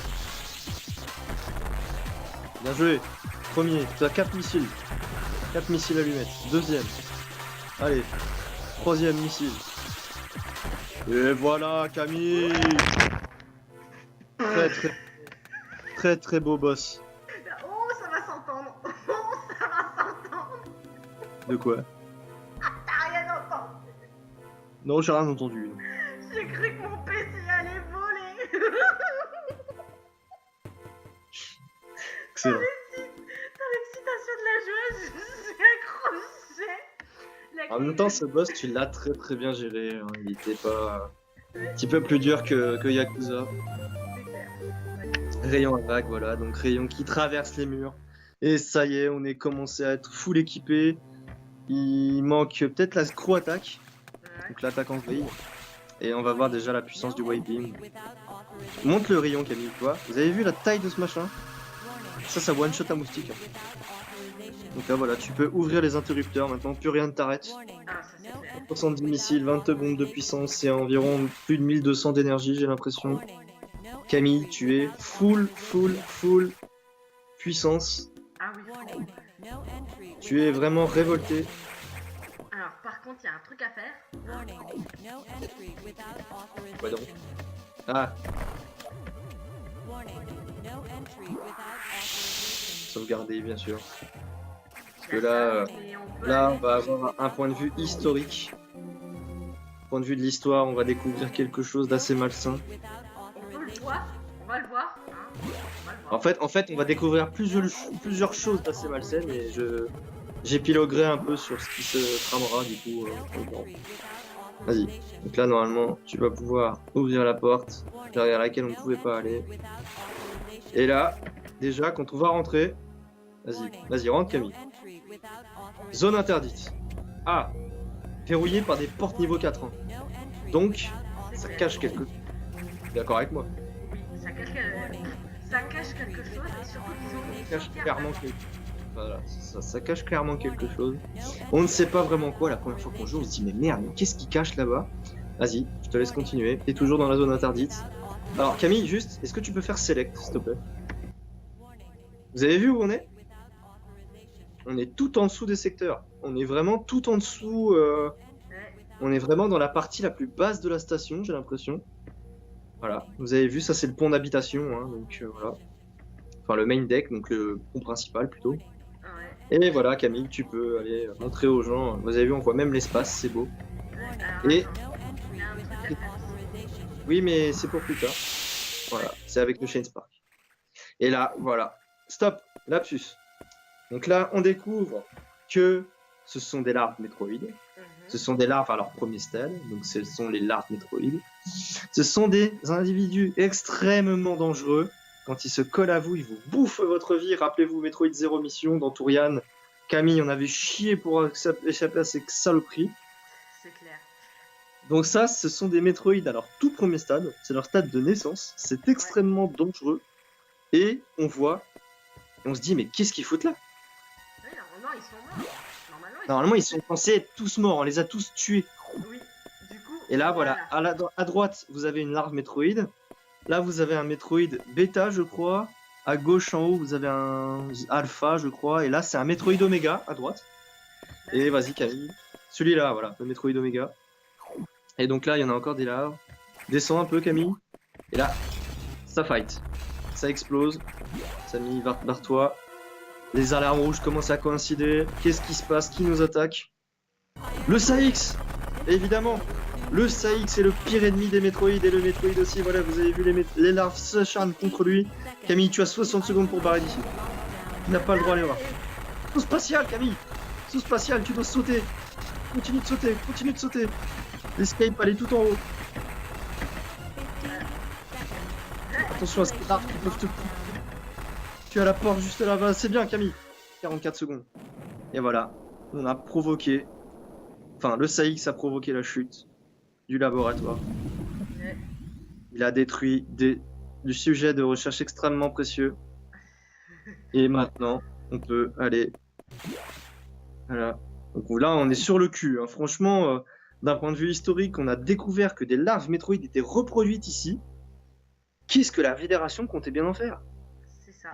Bien joué. Premier, tu as 4 missiles. 4 missiles allumettes. Deuxième. Allez. Troisième missile. Et voilà Camille. Très beau boss. Oh, ça va s'entendre. Oh, ça va s'entendre. De quoi? T'as rien entendu. Non, j'ai rien entendu. J'ai cru que mon PC allait voler. Excellent. Dans l'excitation de la joie, je suis accroché. En même temps, ce boss, tu l'as très bien géré. Hein. Il était pas un petit peu plus dur que Yakuza. Rayon à vague, voilà. Donc rayon qui traverse les murs. Et ça y est, on est commencé à être full équipé. Il manque peut-être la screw attack. Donc l'attaque en vrille. Et on va voir déjà la puissance du wave beam. Monte le rayon Camille, tu vois. Vous avez vu la taille de ce machin? Ça one shot à moustique. Donc là voilà, tu peux ouvrir les interrupteurs maintenant, plus rien ne t'arrête. 70 missiles, 20 bombes de puissance et environ plus de 1200 d'énergie j'ai l'impression. Camille, tu es full puissance. Ah oui. Tu es vraiment révolté. Alors par contre, il y a un truc à faire. Ouais donc. Ah. Sauvegarder bien sûr. Parce que là on va avoir un point de vue historique. Point de vue de l'histoire, on va découvrir quelque chose d'assez malsain. On peut le voir, on va le voir. Hein. On va le voir. En fait, on va découvrir plusieurs choses d'assez malsaines et j'épiloguerai un peu sur ce qui se tramera du coup. Vas-y. Donc là, normalement, tu vas pouvoir ouvrir la porte derrière laquelle on ne pouvait pas aller. Et là, déjà, quand on va rentrer, vas-y, rentre Camille. Zone interdite. Ah, verrouillée par des portes niveau 4 ans. Donc, ça cache quelque chose. D'accord avec moi? Oui, ça cache quelque chose et surtout qu'ils ont Ça cache clairement quelque chose. Voilà, ça cache clairement quelque chose. On ne sait pas vraiment quoi. La première fois qu'on joue, on se dit mais merde, qu'est-ce qui cache là-bas? Vas-y, je te laisse continuer. T'es toujours dans la zone interdite. Alors Camille, juste, est-ce que tu peux faire select, s'il te plaît? Vous avez vu où on est? On est tout en dessous des secteurs. On est vraiment tout en dessous. On est vraiment dans la partie la plus basse de la station, j'ai l'impression. Voilà, vous avez vu, ça c'est le pont d'habitation, hein, donc voilà. Enfin le main deck, donc le pont principal plutôt. Et voilà Camille, tu peux aller montrer aux gens. Vous avez vu, on voit même l'espace, c'est beau. Et oui, mais c'est pour plus tard. Voilà, c'est avec le Chain Spark. Et là, voilà. Stop, lapsus. Donc là, on découvre que ce sont des larves Metroid. Ce sont des larves à leur premier stade, donc ce sont les larves Metroid. Ce sont des individus extrêmement dangereux quand il se colle à vous, il vous bouffe votre vie. Rappelez-vous Metroid Zero Mission dans Tourian. Camille en avait chié pour échapper à ces saloperies. C'est clair. Donc ça, ce sont des Metroid à leur tout premier stade. C'est leur stade de naissance. C'est extrêmement dangereux. Et on voit, et on se dit, mais qu'est-ce qu'ils foutent là? Oui, normalement, ils sont morts. Normalement, ils sont censés être tous morts. On les a tous tués. Oui, du coup. Et là, voilà. À droite, vous avez une larve Metroid. Là, vous avez un Metroid Beta, je crois. À gauche, en haut, vous avez un Alpha, je crois. Et là, c'est un Metroid Omega, à droite. Et vas-y, Camille. Celui-là, voilà, le Metroid Omega. Et donc là, il y en a encore des larves. Descends un peu, Camille. Et là, ça fight. Ça explose. Camille, barre-toi. Les alarmes rouges commencent à coïncider. Qu'est-ce qui se passe? Qui nous attaque? Le Saïx, évidemment. Le Saïx est le pire ennemi des Metroid et le Metroid aussi. Voilà, vous avez vu les larves s'acharnent contre lui. Camille, tu as 60 secondes pour barrer d'ici. Tu n'as pas le droit à l'erreur. Saut spatial, Camille. Saut spatial, tu dois sauter. Continue de sauter, continue de sauter. L'escape, elle est tout en haut. Attention à ces larves qui peuvent te couper. Tu as la porte juste là-bas. C'est bien, Camille. 44 secondes. Et voilà, on a provoqué. Enfin, le Saïx a provoqué la chute du laboratoire. Il a détruit du sujet de recherche extrêmement précieux. Et maintenant, on peut aller. Voilà. Donc là, on est sur le cul. Hein. Franchement, d'un point de vue historique, on a découvert que des larves Metroid étaient reproduites ici. Qu'est-ce que la Fédération comptait bien en faire? C'est ça.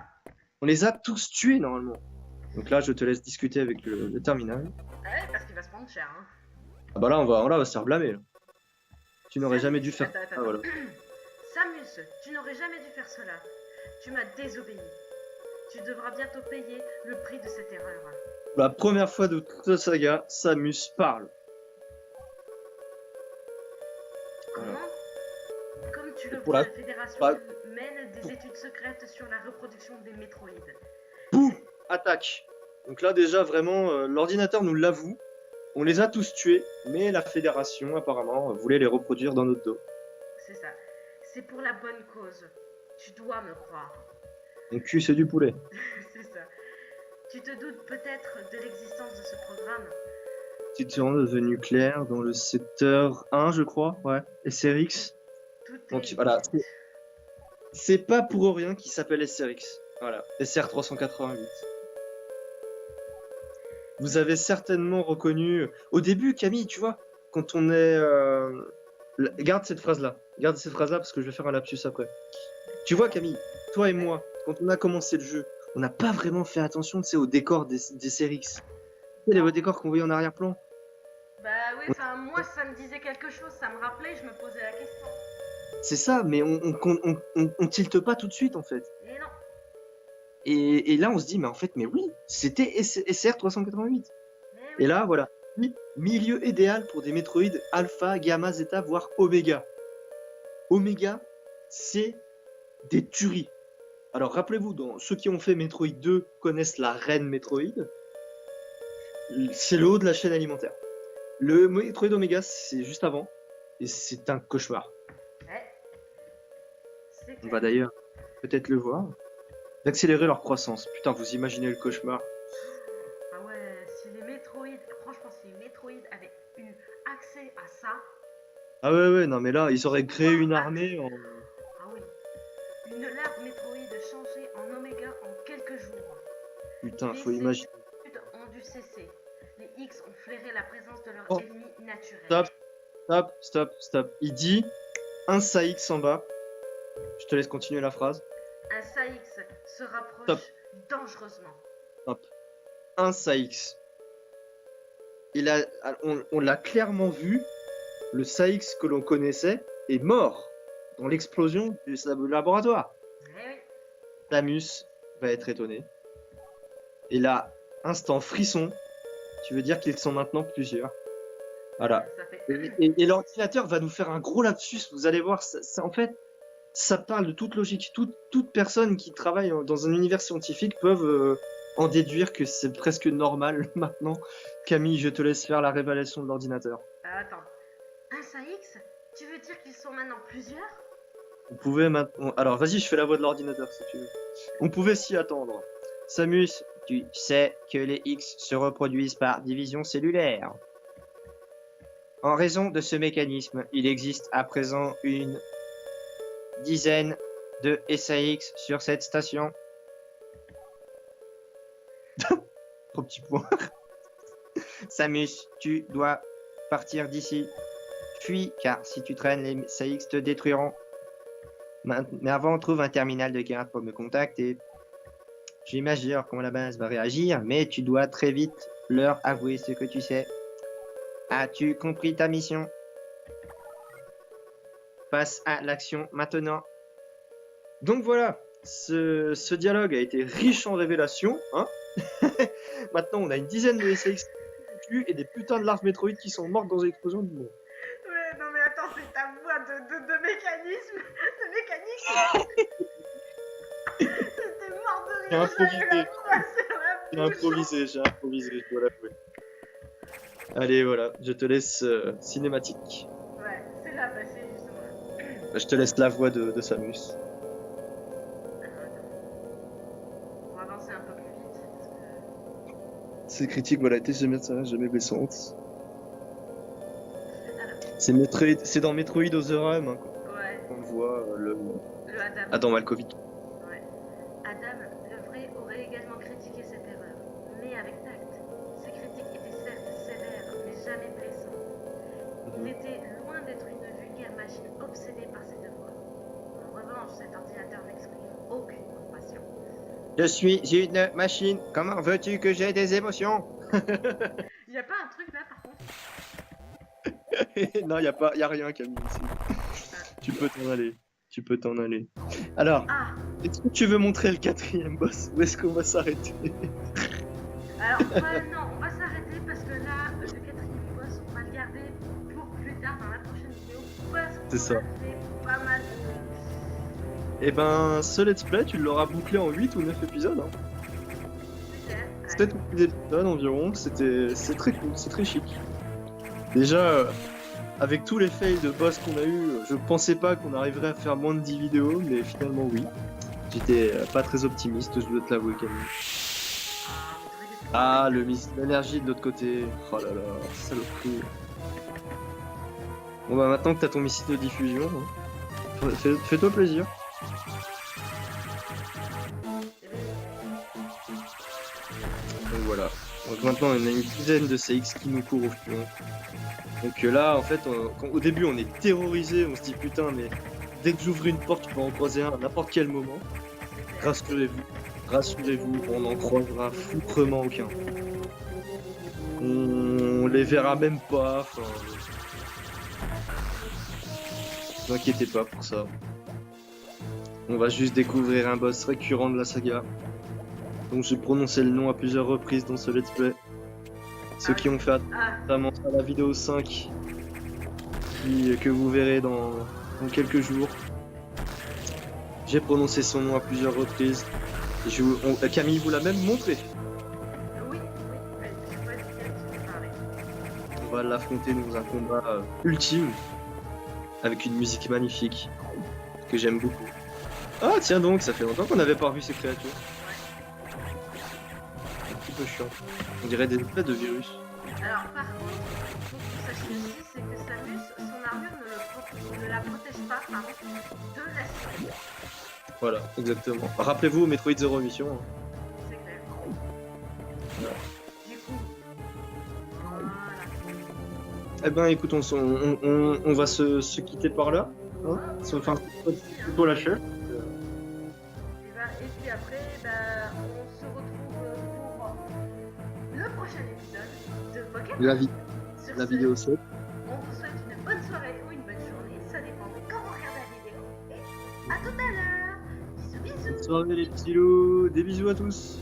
On les a tous tués normalement. Donc là, je te laisse discuter avec le terminal. Ouais, parce qu'il va se prendre cher. Hein. Ah bah là, on va se faire blâmer. Là. Tu n'aurais jamais dû faire. Attends. Ah, voilà. Samus, tu n'aurais jamais dû faire cela. Tu m'as désobéi. Tu devras bientôt payer le prix de cette erreur. Pour la première fois de toute la saga, Samus parle. Comment? Comme tu le Pour vois, la- la Fédération pas- mène des études secrètes sur la reproduction des Metroid. Boum, attaque. Donc là, déjà, vraiment, l'ordinateur nous l'avoue. On les a tous tués, mais la Fédération, apparemment, voulait les reproduire dans notre dos. C'est ça. C'est pour la bonne cause. Tu dois me croire. Mon cul, c'est du poulet. C'est ça. Tu te doutes peut-être de l'existence de ce programme. Petite de nucléaire dans le secteur 1, je crois. Ouais. SRX. Tout Donc est... voilà. C'est pas pour rien qu'il s'appelle SRX. Voilà. SR388. Vous avez certainement reconnu. Au début, Camille, tu vois, quand on est. Garde cette phrase-là. Garde cette phrase-là parce que je vais faire un lapsus après. Tu vois, Camille, toi et moi, quand on a commencé le jeu, on n'a pas vraiment fait attention, tu sais, au décor des SRX. Tu sais, les décors qu'on voyait en arrière-plan. Bah oui, enfin, moi, ça me disait quelque chose, ça me rappelait, je me posais la question. C'est ça, mais on tilte pas tout de suite, en fait. Et non. Et là, on se dit, mais en fait, mais oui, c'était SR388. Eh oui. Et là, voilà. Milieu idéal pour des Metroid Alpha, Gamma, Zeta, voire Oméga. Oméga, c'est des tueries. Alors, rappelez-vous, ceux qui ont fait Metroid 2 connaissent la reine Metroid. C'est le haut de la chaîne alimentaire. Le Metroid Omega, c'est juste avant. Et c'est un cauchemar. Ouais. C'est On clair. va d'ailleurs peut-être le voir. D'accélérer leur croissance. Putain, vous imaginez le cauchemar. Ah ouais, si les Metroid, franchement, si les Metroid avaient eu accès à ça, Ah ouais, non, mais là, ils auraient créé une armée en... ah oui, une larve Metroid changée en Oméga en quelques jours. Putain, faut imaginer. Les études ont dû cesser. Les X ont flairé la présence de leur Oh. ennemi naturel. Stop. Il dit un Saïx en bas. Je te laisse continuer la phrase. Un Saïx se rapproche Stop. dangereusement. Un Saïx. On l'a clairement vu. Le Saïx que l'on connaissait est mort dans l'explosion du laboratoire. Eh oui. Samus va être étonné. Et là, instant frisson. Tu veux dire qu'ils sont maintenant plusieurs. Voilà. Ça fait... Et l'ordinateur va nous faire un gros lapsus. Vous allez voir, en fait, ça parle de toute logique. Toute personne qui travaille dans un univers scientifique peuvent en déduire que c'est presque normal maintenant. Camille, je te laisse faire la révélation de l'ordinateur. Attends. Un Saïx? Tu veux dire qu'ils sont maintenant plusieurs? On pouvait maintenant. Alors, vas-y, je fais la voix de l'ordinateur si tu veux. On pouvait s'y attendre. Samus, tu sais que les X se reproduisent par division cellulaire. En raison de ce mécanisme, il existe à présent une dizaine de SAX sur cette station. Trop petit point. Samus, tu dois partir d'ici. Fuis, car si tu traînes, les SAX te détruiront. Mais avant, trouve un terminal de garde pour me contacter. J'imagine comment la base va réagir, mais tu dois très vite leur avouer ce que tu sais. As-tu compris ta mission? Passe à l'action maintenant. Donc voilà, ce dialogue a été riche en révélations. Hein. Maintenant, on a une dizaine de SAX et des putains de larves Metroid qui sont mortes dans une explosion de monde. Ouais, non mais attends, c'est ta voix de mécanisme. De mécanique. C'était mort de J'ai rire. improvisé. j'avais la voix sur la bouche. J'ai improvisé, je dois l'avouer. Allez, voilà, je te laisse cinématique. Ouais, c'est là passé justement. Je te laisse la voix de Samus. On va avancer un peu plus vite. Parce que... Ces critiques, voilà, étaient jamais blessantes. Alors, C'est dans Metroid Other hein, ouais, qu'on voit le Adam. Adam Malkovich. Ouais. Adam, le vrai, aurait également critiqué cette erreur, mais avec tact. Ses critiques étaient certes sévères, mais jamais blessantes. Il était loin d'être une vulgaire machine obsédée par ses devoirs. En revanche, cet ordinateur n'exprime aucune compassion. Je suis une machine. Comment veux-tu que j'ai des émotions? Il y a pas un truc là par contre? Non, y a rien, Camille. Ici. Tu peux t'en aller. Alors, Ah, est-ce que tu veux montrer le quatrième boss ou est-ce qu'on va s'arrêter? alors non, on va s'arrêter parce que là, le quatrième boss, on va le garder pour plus tard dans la prochaine vidéo parce qu'on C'est ça. a fait pas mal de... Eh ben, ce let's play, tu l'auras bouclé en 8 ou 9 épisodes. Hein. Super. 7 ou 8 épisodes environ, c'est très cool, c'est très chic. Déjà, avec tous les fails de boss qu'on a eu, je pensais pas qu'on arriverait à faire moins de 10 vidéos, mais finalement oui. J'étais pas très optimiste, je dois te l'avouer Camille. Ah, l'énergie de l'autre côté, oh là là, saloperie. Bon bah maintenant que t'as ton missile de diffusion, hein, fais-toi plaisir. Donc voilà. Donc maintenant on a une dizaine de CX qui nous courent au fion. Donc là en fait au début on est terrorisé, on se dit putain mais dès que j'ouvre une porte je peux en croiser un à n'importe quel moment. Rassurez-vous, on n'en croisera foutrement aucun. On les verra même pas, enfin... Ne vous inquiétez pas pour ça. On va juste découvrir un boss récurrent de la saga. Donc j'ai prononcé le nom à plusieurs reprises dans ce let's play. Ceux qui ont fait Ah, notamment à la vidéo 5 que vous verrez dans quelques jours. J'ai prononcé son nom à plusieurs reprises. Camille vous l'a même montré. oui, mais je sais pas duquel tu veux parler. On va l'affronter dans un combat ultime avec une musique magnifique que j'aime beaucoup. Ah tiens donc, ça fait longtemps qu'on n'avait pas revu ces créatures. Un petit peu chiant. On dirait des espèces de virus. Alors par contre, il faut que vous sachiez aussi, c'est que Samus, son armure ne la protège pas de la cible. Voilà, exactement. Rappelez-vous au Metroid Zero Mission. Hein. C'est clair. Du coup, voilà. Eh ben écoute, on va se quitter par là. Hein, enfin, plutôt la chef. Et puis après, on se retrouve pour le prochain épisode de Pokémon. Sur La ce, vidéo 7. on vous souhaite une bonne soirée ou une bonne journée, ça dépend de quand vous regardez la vidéo. Et à tout à l'heure. Bisous bisous. Bonne soirée les petits loups, des bisous à tous.